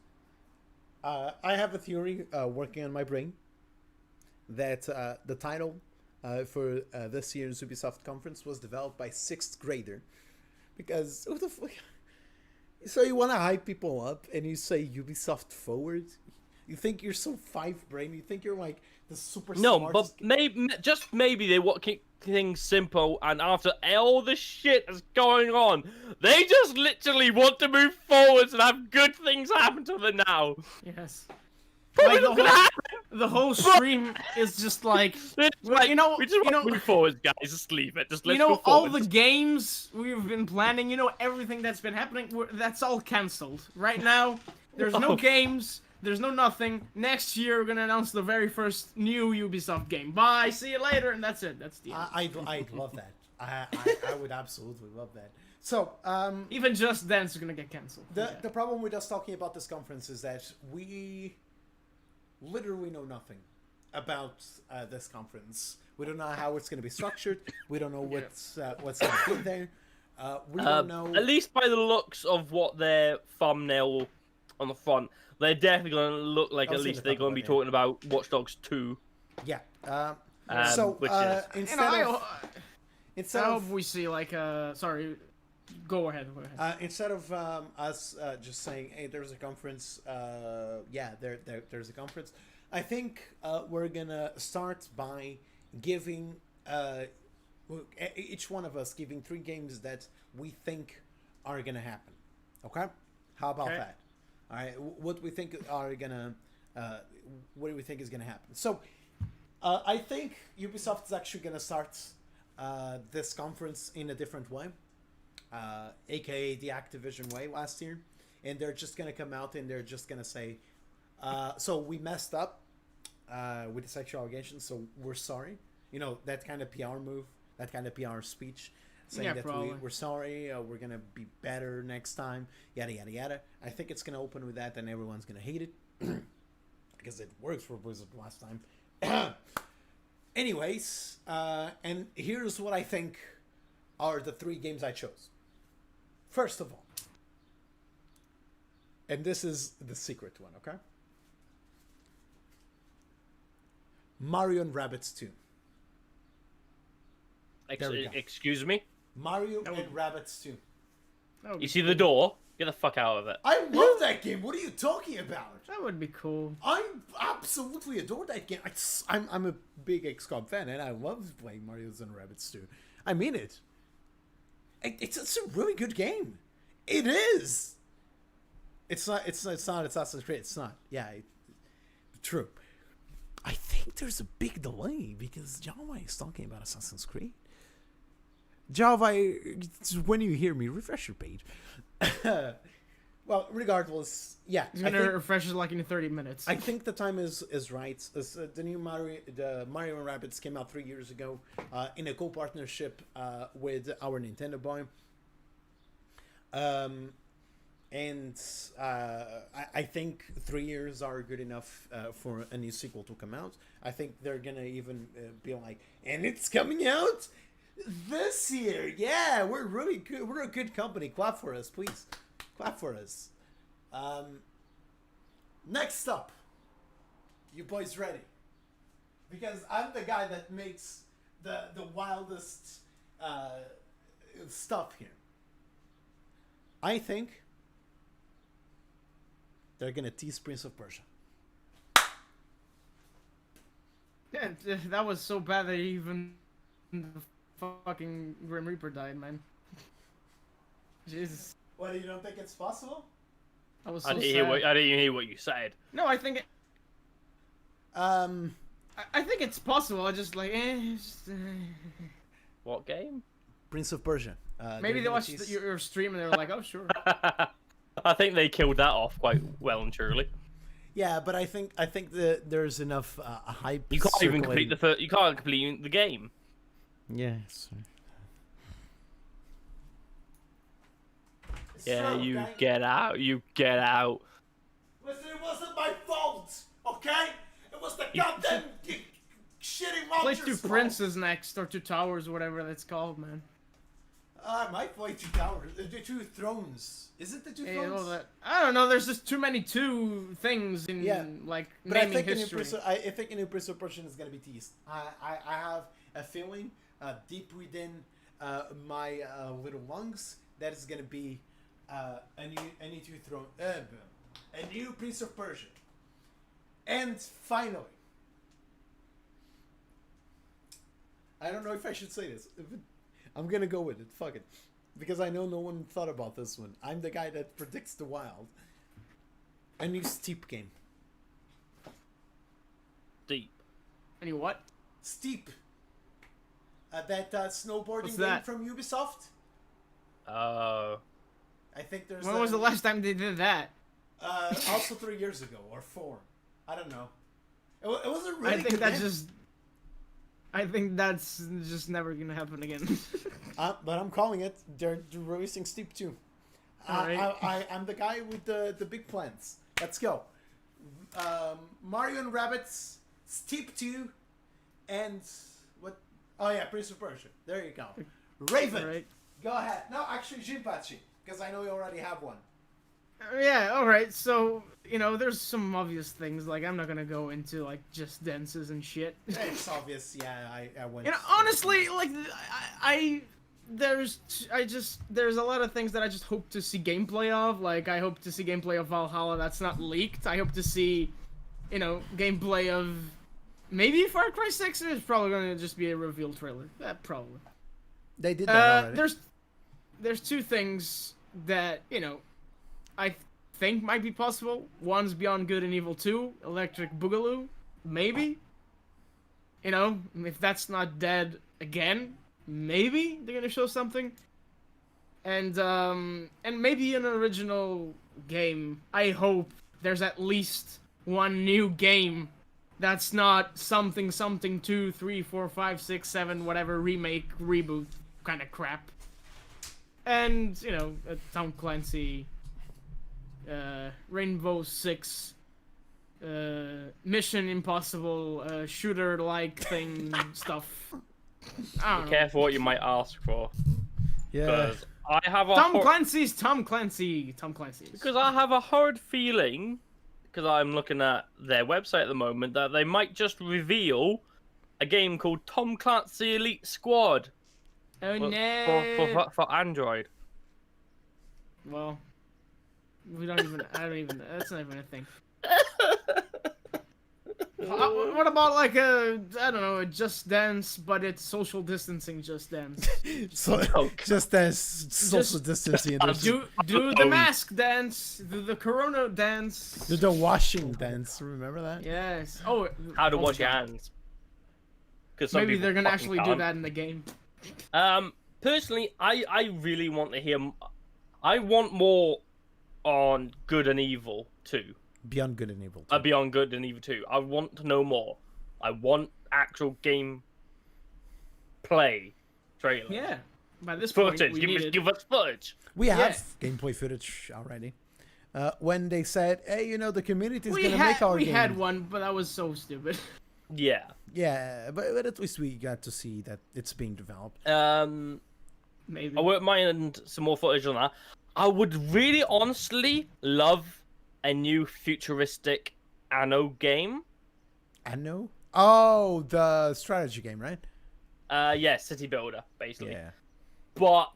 I have a theory working on my brain that the title for this year's Ubisoft conference was developed by 6th grader. Because who the fuck? So you want to hype people up and you say Ubisoft Forward? You think you're so 5-brain? You think you're like the super No, smartest but maybe they want to keep things simple, and after all the shit that's going on, they just literally want to move forwards and have good things happen to them now. Yes. Probably Like not gonna happen. the whole stream is just like, It's well, like, you know, we just want to move forwards, guys. Just leave it. Just let's you know, go all forwards. the games we've been planning, you know, everything that's been happening, that's all cancelled. Right now, there's no Oh. games, there's no nothing. Next year, we're gonna announce the very first new Ubisoft game. Bye, see you later, and that's it. That's the end. I'd love that. I would absolutely love that. So, Even Just Dance is gonna get cancelled. the problem with us talking about this conference is that we literally know nothing about this conference. We don't know how it's going to be structured. We don't know what's going to be there. We don't know. At least by the looks of what their thumbnail on the front, they're definitely going to look like I'll at see least the they're going to be thumbnail, talking about Watch Dogs 2. Yeah. Which is... Instead I of hope we see like sorry, go ahead. instead of us just saying, "Hey, there's a conference," there's a conference. I think we're gonna start by giving each one of us giving 3 games that we think are gonna happen. Okay, how about that? All right, what we think are gonna, what do we think is gonna happen? So, I think Ubisoft is actually gonna start this conference in a different way, aka the Activision way last year, and they're just gonna come out and they're just gonna say, so we messed up with the sexual allegations, so we're sorry. You know, that kind of PR move, that kind of PR speech, saying that we're sorry, we're gonna be better next time, yada yada yada. I think it's gonna open with that, and everyone's gonna hate it because it works for Blizzard last time. Anyways, and here's what I think are the 3 games I chose. First of all, and this is the secret one, okay? Mario and Rabbids 2. There we go. Excuse me? Mario and Rabbids 2. You see the door? Get the fuck out of it. I love that game. What are you talking about? That would be cool. I absolutely adore that game. I'm a big XCOM fan, and I love playing Mario's and Rabbids 2. I mean it. It's a really good game. It is. It's not Assassin's Creed. It's not. Yeah, true. I think there's a big delay because Java is talking about Assassin's Creed. Java, when you hear me, refresh your page. Well, regardless, yeah. It's gonna refresh it like in 30 minutes. I think the time is right. The new Mario and Rabbids came out 3 years ago in a co-partnership with our Nintendo boy. And I think 3 years are good enough for a new sequel to come out. I think they're gonna even be like, and it's coming out this year. Yeah, we're really good. We're a good company. Clap for us, please. Clap for us. Next up, you boys ready? Because I'm the guy that makes the wildest stuff here. I think they're gonna tease Prince of Persia. Yeah, that was so bad that even the fucking Grim Reaper died, man. Jesus. What, you don't think it's possible? That was so I didn't sad. hear what you said. No, I think Um, I think it's possible. I just like What game? Prince of Persia. maybe they're they gonna watched tease- your stream and they were like, oh sure. I think they killed that off quite well and truly. Yeah, but I think there's enough hype. You can't even circulating. complete you can't complete the game. Yes. Yeah, you get out. You get out. Listen, it wasn't my fault, okay? It was the goddamn shitty Play vulture's Two fault. Princes next, or Two Towers, whatever that's called, man. I might play Two Towers. The Two Thrones. Is it the Two Hey, Thrones? all that. I don't know. There's just too many two things in like But I naming think history. I think a new Prince of Persia is gonna be teased. I have a feeling deep within my little lungs that is gonna be a new Two Throne, a new Prince of Persia. And finally, I don't know if I should say this. I'm gonna go with it. Fuck it, because I know no one thought about this one. I'm the guy that predicts the wild. A new Steep game. Deep. Any what? Steep. That snowboarding What's game that? from Ubisoft. Oh. I think there's. When was the last time they did that? Also 3 years ago or 4. I don't know. It was a really. I think good that's game. just. I think that's just never gonna happen again. But I'm calling it. They're releasing Steep 2. Alright. I'm the guy with the big plans. Let's go. Mario and Rabbids, Steep 2, and what? Oh yeah, Prince of Persia. There you go. Raven, Alright. go ahead. No, actually Jinpachi, because I know you already have one. Yeah, alright, so, you know, there's some obvious things, like, I'm not gonna go into, like, just dances and shit. It's obvious, yeah, I went... You know, honestly, like, there's a lot of things that I just hope to see gameplay of, like, I hope to see gameplay of Valhalla that's not leaked, I hope to see, you know, gameplay of, maybe Far Cry 6 is probably gonna just be a reveal trailer, probably. They did that already. There's two things that, you know, I think might be possible. One's Beyond Good and Evil 2, Electric Boogaloo, maybe. You know, if that's not dead again, maybe they're gonna show something. And maybe an original game. I hope there's at least one new game that's not something 2, 3, 4, 5, 6, 7, whatever remake, reboot kind of crap. And, you know, a Tom Clancy Rainbow Six Mission Impossible shooter-like thing stuff. I don't Be know. careful what you might ask for. Yeah. Because I have a Tom Clancy. Because I have a hard feeling, because I'm looking at their website at the moment, that they might just reveal a game called Tom Clancy Elite Squad Oh for, no. for Android. Well, I don't even. That's not even a thing. What about like I don't know, a Just Dance, but it's social distancing Just Dance? So, just as social distancing. Do the mask dance, do the Corona dance. The washing dance. Remember that? Yes. Oh. How to oh, wash your God. hands. Because Maybe they're gonna actually do that in the game. Personally, I really want to hear. I want more on Good and Evil 2. Beyond Good and Evil. Beyond Good and Evil 2. I want to know more. I want actual game play trailer. Yeah. By this Footage. point, we needed... Give us footage. We have gameplay footage already. When they said, "Hey, you know, the community is gonna make our game." We had one, but that was so stupid. Yeah. Yeah, but at least we got to see that it's being developed. Maybe. I wouldn't mind some more footage on that. I would really honestly love a new futuristic Anno game. Anno? Oh, the strategy game, right? Yeah, city builder, basically. Yeah. But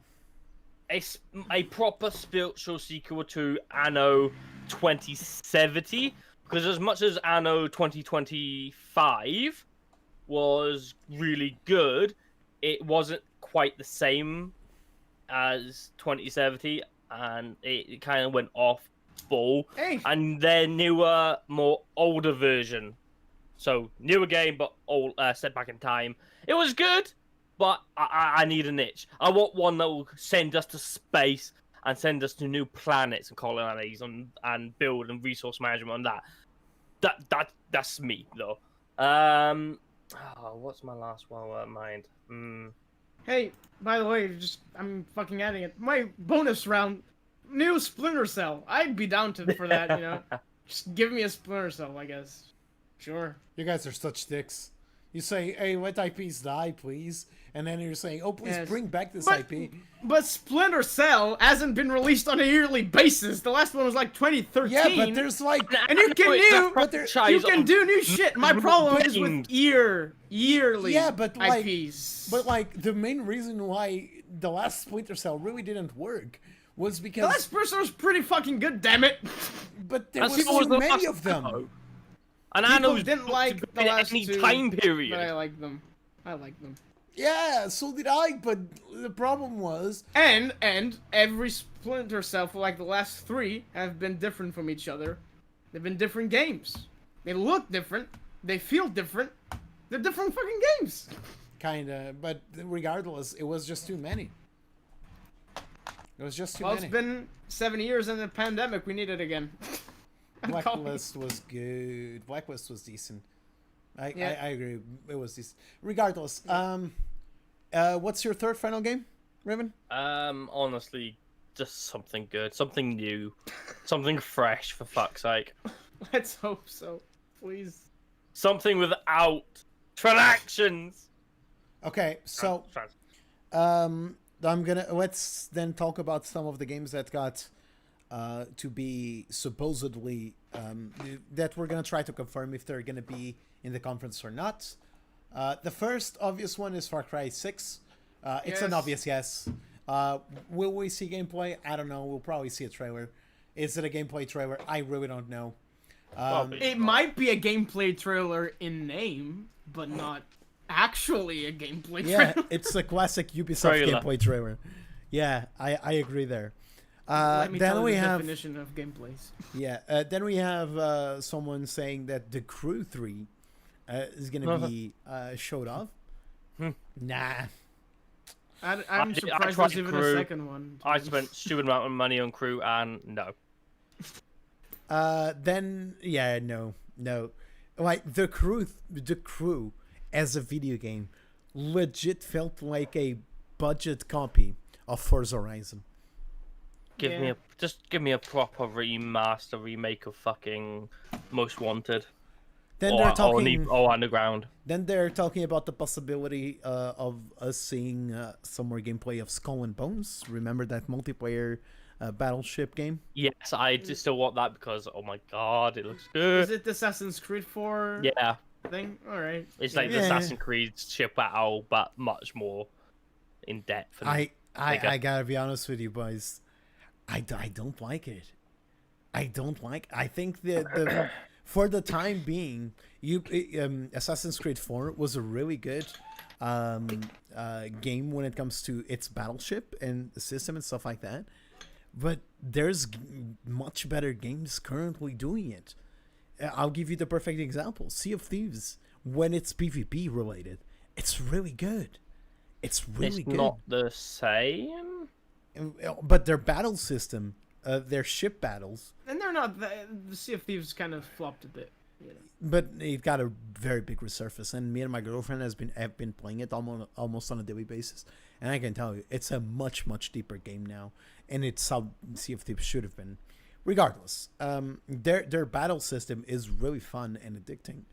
a proper spiritual sequel to Anno 2070. Because as much as Anno 2025 was really good, it wasn't quite the same as 2070, and it kind of went off full. Hey. And their newer, more older version. So, newer game, but old, set back in time. It was good, but I need a niche. I want one that will send us to space and send us to new planets and colonies and build and resource management on that. That's me, though. What's my last one in mind? Hey, by the way, I'm fucking adding it. My bonus round, new Splinter Cell. I'd be down for that, you know. Just give me a Splinter Cell, I guess. Sure. You guys are such dicks. You say, hey, let IPs die, please. And then you're saying, oh, please bring back this IP. But Splinter Cell hasn't been released on a yearly basis. The last one was like 2013. Yeah, but there's like... And you can do new shit. My problem is with yearly IPs. But like, the main reason why the last Splinter Cell really didn't work was because... The last Splinter Cell was pretty fucking good, damn it. But there was so many of them. And I know didn't like the last two, time period. But I like them. Yeah, so did I, but the problem was... And every Splinter Cell for like the last 3 have been different from each other. They've been different games. They look different. They feel different. They're different fucking games. Kinda, but regardless, it was just too many. It was just too many. Well, it's been 7 years in the pandemic. We need it again. Blacklist was good. Blacklist was decent. I agree. It was decent. Regardless, what's your third final game, Raven? Honestly, just something good, something new, something fresh, for fuck's sake. Let's hope so, please. Something without transactions. Okay, so let's then talk about some of the games that got to be supposedly that we're gonna try to confirm if they're gonna be in the conference or not. The first obvious one is Far Cry 6. It's an obvious yes. Will we see gameplay? I don't know. We'll probably see a trailer. Is it a gameplay trailer? I really don't know. It might be a gameplay trailer in name, but not actually a gameplay trailer. Yeah, it's a classic Ubisoft gameplay trailer. Yeah, I agree there. Let me then tell we you the have definition of gameplays. Yeah. Then we have someone saying that The Crew 3 is gonna be showed off. Nah. I'm surprised there's even a second one. I spent stupid amount of money on Crew, and no. Then no. Like the crew as a video game legit felt like a budget copy of Forza Horizon. Give me a proper remaster remake of fucking Most Wanted. Then they're talking Underground. Then they're talking about the possibility of us seeing some more gameplay of Skull and Bones. Remember that multiplayer battleship game? Yes, I just still want that because oh my god, it looks good. Is it the Assassin's Creed 4 thing? All right. It's like the Assassin's Creed ship battle, but much more in depth. I gotta be honest with you, boys. I don't like it. I think that for the time being, Assassin's Creed 4 was a really good game when it comes to its battleship and the system and stuff like that. But there's much better games currently doing it. I'll give you the perfect example. Sea of Thieves, when it's PvP related, it's really good. It's really good. It's not the same. But their battle system, their ship battles... And they're not... The Sea of Thieves kind of flopped a bit. You know. But it got a very big resurface, and me and my girlfriend have been playing it almost on a daily basis. And I can tell you, it's a much, much deeper game now. And it's how Sea of Thieves should have been. Regardless, their battle system is really fun and addicting.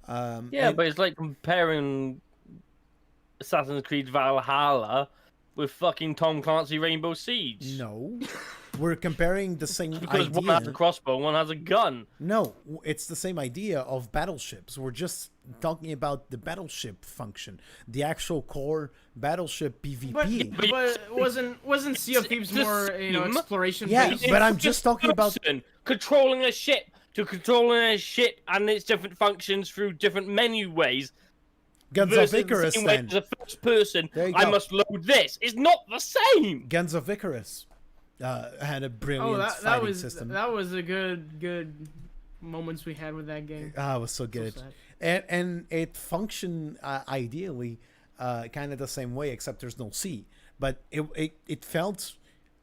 But it's like comparing Assassin's Creed Valhalla with fucking Tom Clancy Rainbow Siege. No. We're comparing the same Because one idea. has a crossbow, one has a gun. No, it's the same idea of battleships. We're just talking about the battleship function, the actual core battleship PvP. But wasn't Sea of Thieves more exploration Yeah, based? but I'm just talking about controlling a ship to controlling a ship and its different functions through different menu ways. Guns of versus Icarus. The same way Then as a first person, There you I go. must load this. It's not the same. Guns of Icarus had a brilliant Oh, that fighting system. that was a good moments we had with that game. Ah, it was so good. sad. And it functioned ideally kind of the same way, except there's no sea. But it felt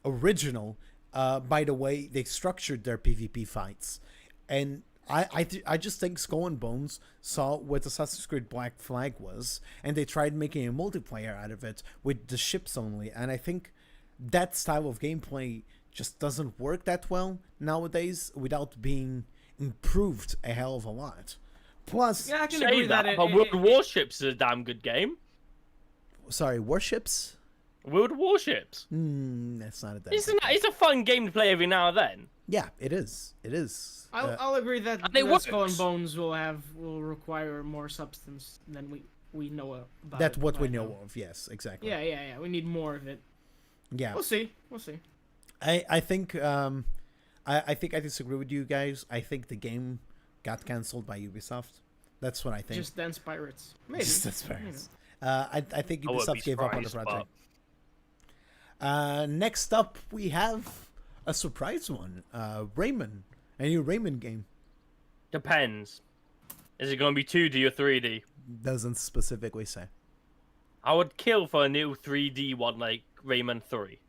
original by the way they structured their PvP fights. And I just think Skull and Bones saw what Assassin's Creed Black Flag was, and they tried making a multiplayer out of it with the ships only. And I think that style of gameplay just doesn't work that well nowadays without being improved a hell of a lot. Plus, Yeah, I can Say agree that, that. but World of Warships is a damn good game. sorry, warships? World of Warships. That's not a that. It's a fun game to play every now and then. Yeah, it is. It is. I'll agree that, And it that Skull and works. Bones will require more substance than we know about. That's it what we right know now. of. Yes, exactly. Yeah. We need more of it. Yeah. We'll see. I think I think I disagree with you guys. I think the game got cancelled by Ubisoft. That's what I think. Just Dance Pirates. Maybe. Just Dance You know. Pirates. I think I wouldn't be Ubisoft gave up on the surprised, project. Next up, we have a surprise one. Rayman, a new Rayman game. Depends. Is it going to be 2D or 3D? Doesn't specifically say. I would kill for a new 3D one like Rayman 3.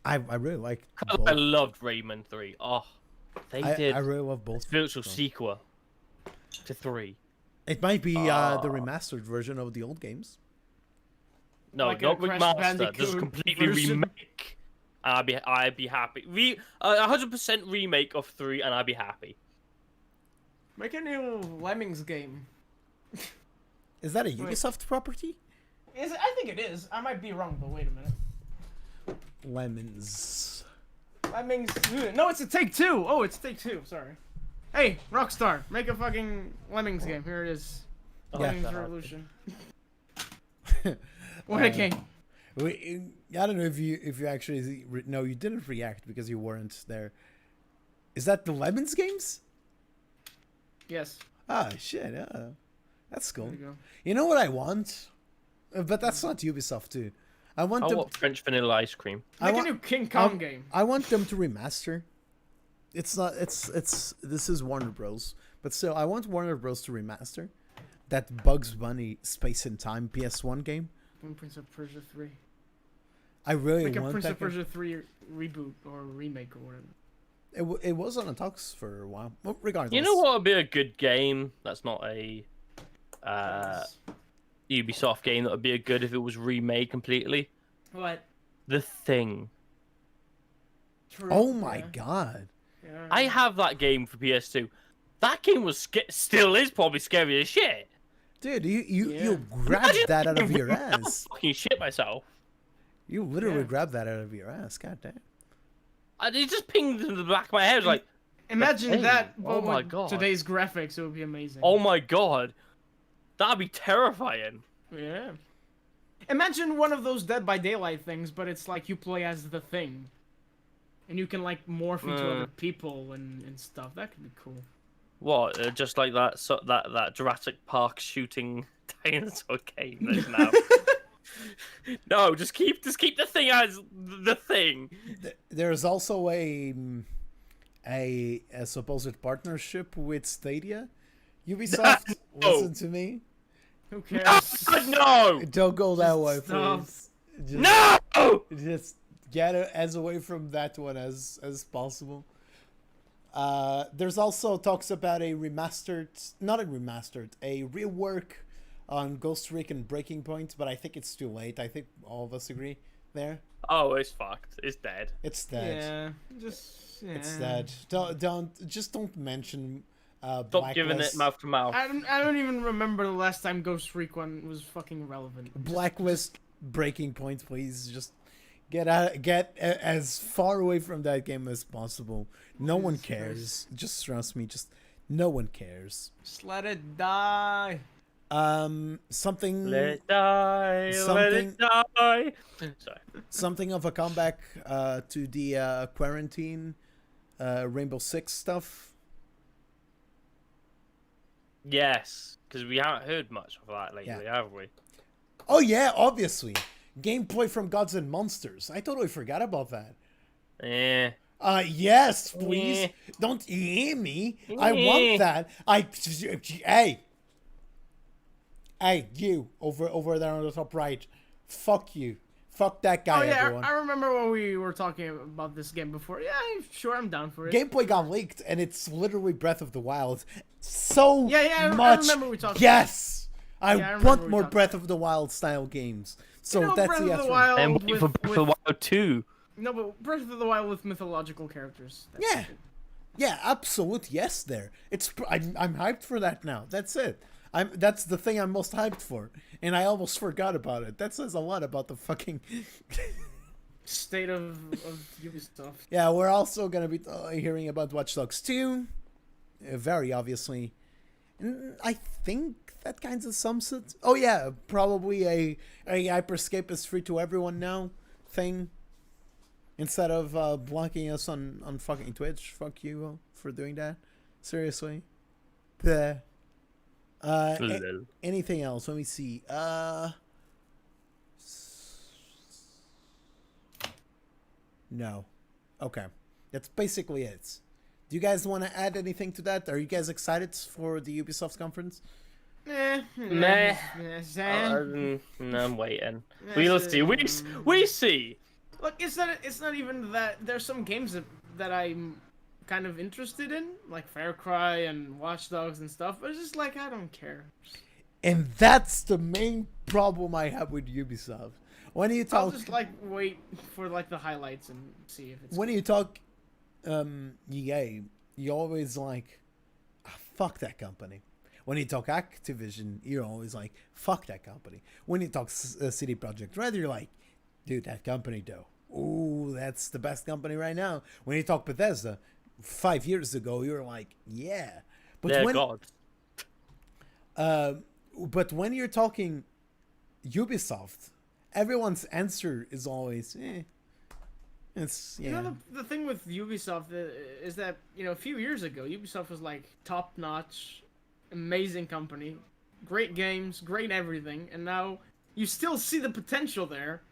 I really like I both. loved Rayman 3. Oh, they did I really love both. virtual so. sequel to 3. It might be the remastered version of the old games. No, Like a not Crash remaster. Bandicoot Just completely version? remake. I'd be happy. 100% remake of 3, and I'd be happy. Make a new Lemmings game. Is that a Ubisoft property? I think it is. I might be wrong, but wait a minute. Lemons. Lemmings. No, it's a Take-Two. Oh, it's Take-Two. Sorry. Hey, Rockstar, make a fucking Lemmings game. Here it is. Yeah. Lemmings Revolution. What a game. I don't know if you actually no, you didn't react because you weren't there. Is that the Lemons games? Yes. Ah, shit. That's cool. There you go. You know what I want? But that's not Ubisoft too. I want I them. want French vanilla ice cream. Make a new King Kong game. I want them to remaster. It's not. It's. This is Warner Bros. But still, I want Warner Bros. To remaster that Bugs Bunny Space and Time PS1 game. Prince of Persia 3. I really Like a want Prince that. of Persia 3 reboot or remake or whatever. It was on the talks for a while. Well, regardless. You know what would be a good game? That's not a Ubisoft game. That would be a good if it was remade completely. What? The Thing. True. Oh my yeah. god. Yeah. I have that game for PS2. That game was still is probably scary as shit. Dude, you Yeah. grabbed Imagine that out of thinking, your "I'll ass. fucking shit myself. You literally Yeah. grabbed that out of your ass. God damn. It just pinged in the back of my head. I was like, Imagine Hey, that. oh but my with God. Today's graphics, it would be amazing. oh my god, that'd be terrifying. Yeah. Imagine one of those Dead by Daylight things, but it's like you play as the Thing, and you can like morph into other people and stuff. That could be cool. What? Just like that? So that Jurassic Park shooting dinosaur game that is now. No, just keep the Thing as the Thing. There's also a supposed partnership with Stadia. Ubisoft, No. listen to me. Who cares? No! Don't go that way, stop. please. No! Just get as away from that one as possible. There's also talks about a rework on Ghost Recon Breaking Point, but I think it's too late. I think all of us agree there. Oh, it's fucked. It's dead. It's dead. Yeah. It's dead. Don't mention Stop giving it mouth to mouth. I don't even remember the last time Ghost Recon was fucking relevant. Blacklist Breaking Point, please. Just As far away from that game as possible. No one cares. Just trust me. Just no one cares. Just let it die. Something. Let it die. Let it die. Sorry. Something of a comeback to the quarantine, Rainbow Six stuff. Yes, because we haven't heard much of that lately, have we? Oh yeah, obviously. Gameplay from Gods and Monsters. I totally forgot about that. Yeah. Yes, please. Don't hear me. I want that. Hey, you over there on the top right. Fuck you. Fuck that guy, everyone. I remember when we were talking about this game before. Yeah, sure, I'm down for it. Gameplay got leaked, and it's literally Breath of the Wild. So much. I remember we talked. Yes, I want more Breath Breath of the Wild style games. So that's Breath the of the answer. Wild And wait for Breath of the Wild 2. No, but Breath of the Wild with mythological characters. Yeah, absolute yes. There, I'm hyped for that now. That's it. That's the thing I'm most hyped for, and I almost forgot about it. That says a lot about the fucking state of Ubisoft. Yeah, we're also gonna be hearing about Watch Dogs 2, very obviously. And I think that kind of sums it. Oh yeah, probably a Hyperscape is free to everyone now thing. Instead of blocking us on fucking Twitch. Fuck you for doing that. Seriously. Bleh. Anything else? Let me see. No. Okay. That's basically it. Do you guys want to add anything to that? Are you guys excited for the Ubisoft conference? Meh. No, I'm waiting. We'll see. We see. Look, it's not even that. There's some games that I'm kind of interested in, like Far Cry and Watch Dogs and stuff, but it's just like, I don't care. And that's the main problem I have with Ubisoft. When you talk, I'll just like wait for like the highlights and see if it's. When you talk, EA, you always like, fuck that company. When you talk Activision, you're always like, fuck that company. When you talk CD Projekt Red, you're like, dude, that company though. Ooh, that's the best company right now. When you talk Bethesda, 5 years ago, you were like, yeah. But God. But when you're talking Ubisoft, everyone's answer is always, It's, yeah. You know, the thing with Ubisoft is that, a few years ago, Ubisoft was like top-notch, amazing company, great games, great everything, and now you still see the potential there,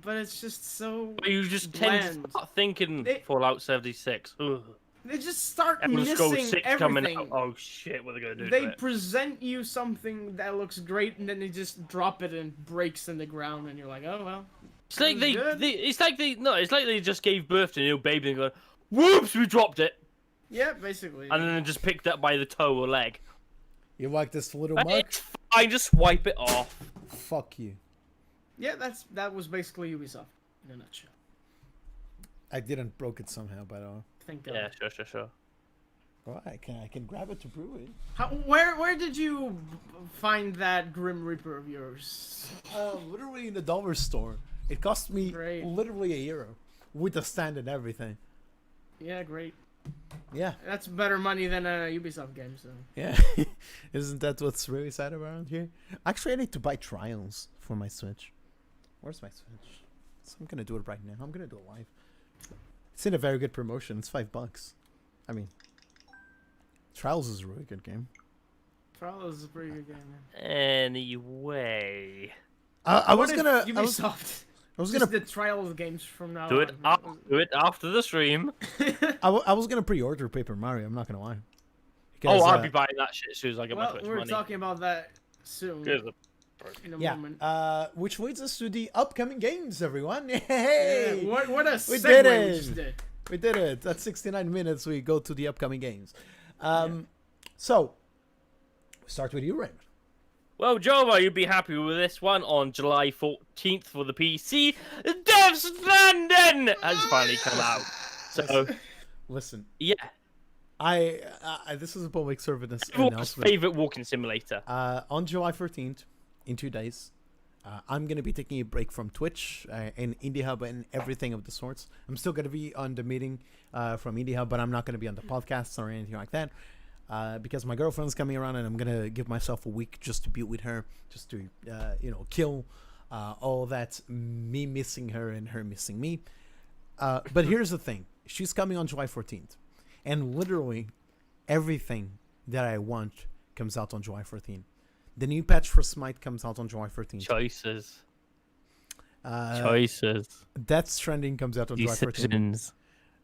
but it's just so But you just bland. tend to start thinking Fallout 76. Ugh. They just start Elder Scrolls missing 6 everything. coming out. Oh shit, what are they gonna do? They present you something that looks great, and then they just drop it and breaks in the ground, and you're like, oh well. It's like they just gave birth to a new baby and go, whoops, we dropped it. Yeah, basically. And then just picked it up by the toe or leg. You like this little mug? It's fine, just wipe it off. Fuck you. Yeah, that was basically Ubisoft in a nutshell. I didn't broke it somehow, by the way. Thank God. Yeah, sure. Well, I can grab it to brew it. Where did you find that Grim Reaper of yours? Literally in the dollar store. It cost me literally €1 with the stand and everything. Yeah, great. Yeah. That's better money than a Ubisoft game, so. Yeah. Isn't that what's really sad around here? Actually, I need to buy Trials for my Switch. Where's my Switch? So I'm gonna do it right now. I'm gonna do it live. It's in a very good promotion. It's $5. I mean, Trials is a really good game. Trials is a pretty good game, man. Anyway, I was gonna Ubisoft. I was gonna the Trials games from now do it. on. Do it after the stream. I was gonna pre-order Paper Mario. I'm not gonna lie. Because, I'll be buying that shit as soon as I get my Twitch money. We're talking about that soon. In a moment. Which leads us to the upcoming games, everyone. Hey, yeah, what a we segue did it. We just did. We did it. That's 69 minutes. We go to the upcoming games. So, we start with you, Raymond. Well, Jova, you'd be happy with this one on July 14th for the PC. Death Stranding has finally come out. So, listen. Yeah. This is a public service Everyone's announcement. favorite walking simulator. On July 14th, in 2 days, I'm gonna be taking a break from Twitch and Indiehub and everything of the sorts. I'm still gonna be on the meeting from Indiehub, but I'm not gonna be on the podcasts or anything like that because my girlfriend's coming around, and I'm gonna give myself a week just to be with her, just to kill all that me missing her and her missing me. But here's the thing: she's coming on July 14th, and literally everything that I want comes out on July 14th. The new patch for Smite comes out on July 14th. Choices. Death Stranding comes out on July 14th. Decisions.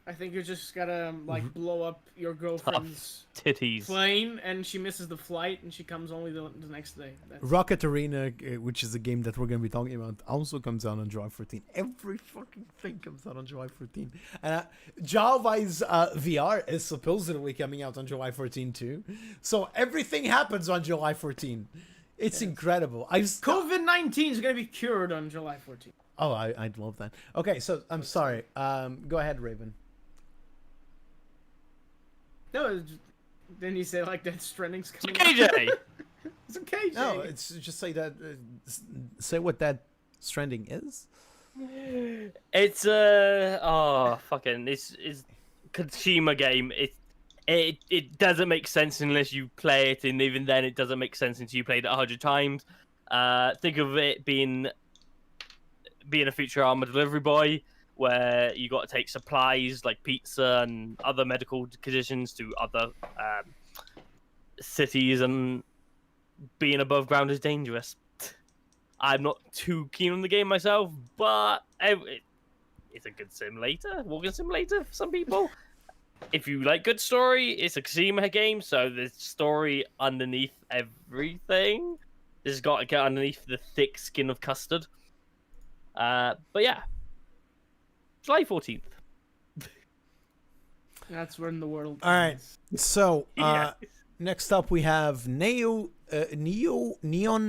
I think you just gotta blow up your girlfriend's Titties. plane, and she misses the flight, and she comes only the next day. Rocket Arena, which is a game that we're going to be talking about, also comes out on July 14th. Every fucking thing comes out on July 14th. And Jalvai's VR is supposedly coming out on July 14th too. So everything happens on July 14th. It's incredible. COVID-19 is gonna be cured on July 14th. Oh, I'd love that. Okay, so I'm sorry. Go ahead, Raven. No, then you say Death Stranding's coming KJ! It's a KJ. No, it's just say that. Say what that Stranding is. It's it's Kojima game. It doesn't make sense unless you play it, and even then it doesn't make sense until you played it 100 times. Think of it being a Futurama delivery boy, where you got to take supplies like pizza and other medical conditions to other cities, and being above ground is dangerous. I'm not too keen on the game myself, but it's a good simulator, walking simulator for some people. If you like good story, it's a Kojima game, so there's story underneath everything. It's got to get underneath the thick skin of custard. But yeah, July 14th. That's when the world. All right. So Yeah. next up we have Neon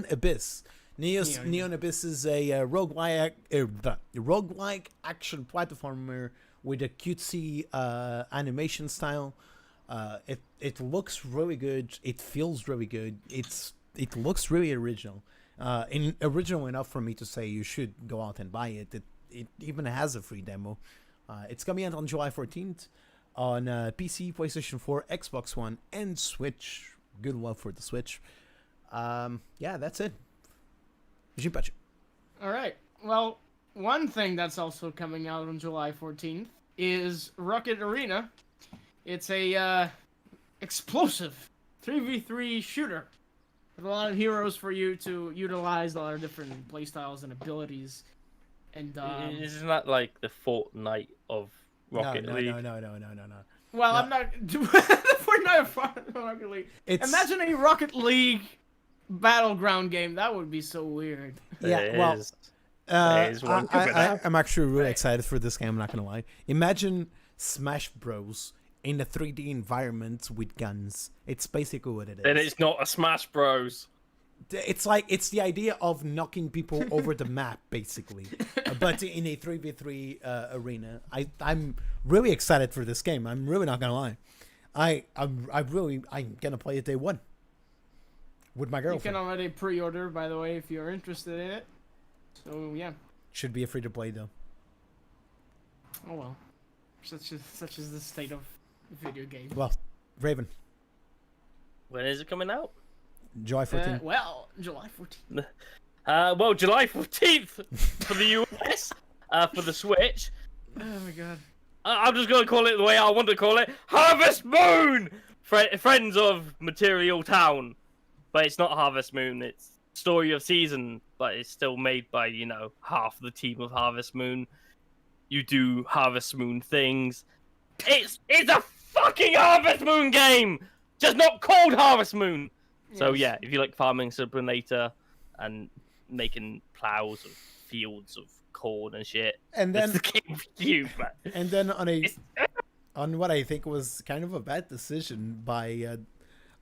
Abyss. Neon Abyss is a roguelike action platformer with a cutesy animation style. It looks really good. It feels really good. It looks really original. Original enough for me to say you should go out and buy it. It even has a free demo. It's coming out on July 14th on PC, PlayStation 4, Xbox One, and Switch. Good love for the Switch. Yeah, that's it. Jinpachi. All right. Well, one thing that's also coming out on July 14th is Rocket Arena. It's a explosive 3v3 shooter with a lot of heroes for you to utilize, a lot of different playstyles and abilities. And Isn't that like the Fortnite of Rocket League? No. well, No. I'm not. We're not Rocket League. Imagine a Rocket League battleground game. That would be so weird. Yeah, well, I'm actually really excited for this game. I'm not gonna lie. Imagine Smash Bros. In a 3D environment with guns. It's basically what it is. Then it's not a Smash Bros. It's the idea of knocking people over the map, basically, but in a 3v3 arena. I'm really excited for this game. I'm really not gonna lie. I'm gonna play it day one with my girlfriend. You can already pre-order, by the way, if you're interested in it. So yeah. Should be a free to play though. Oh well. Such is the state of video games. Well, Raven. When is it coming out? July 14th. July 14th. Well, July 14th for the US, for the Switch. Oh my god. I'm just gonna call it the way I want to call it: Harvest Moon. Friends of Material Town, but it's not Harvest Moon. It's Story of Season, but it's still made by half the team of Harvest Moon. You do Harvest Moon things. It's a fucking Harvest Moon game, just not called Harvest Moon. Yes. So yeah, if you like Farming Simulator and making plows of fields of corn and shit, and then the game for you. But and then on what I think was kind of a bad decision by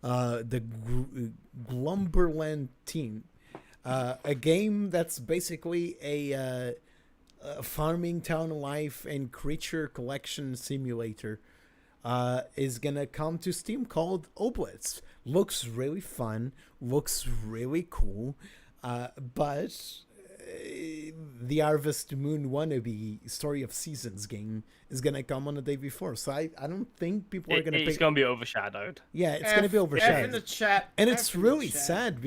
the Glumberland team, a game that's basically a farming town life and creature collection simulator is gonna come to Steam called Oblitz. Looks really fun, looks really cool, but the Harvest Moon wannabe Story of Seasons game is gonna come on the day before. So I don't think people are gonna. It's gonna be overshadowed. Yeah, it's gonna be F in the overshadowed, chat. and F it's in the really chat. sad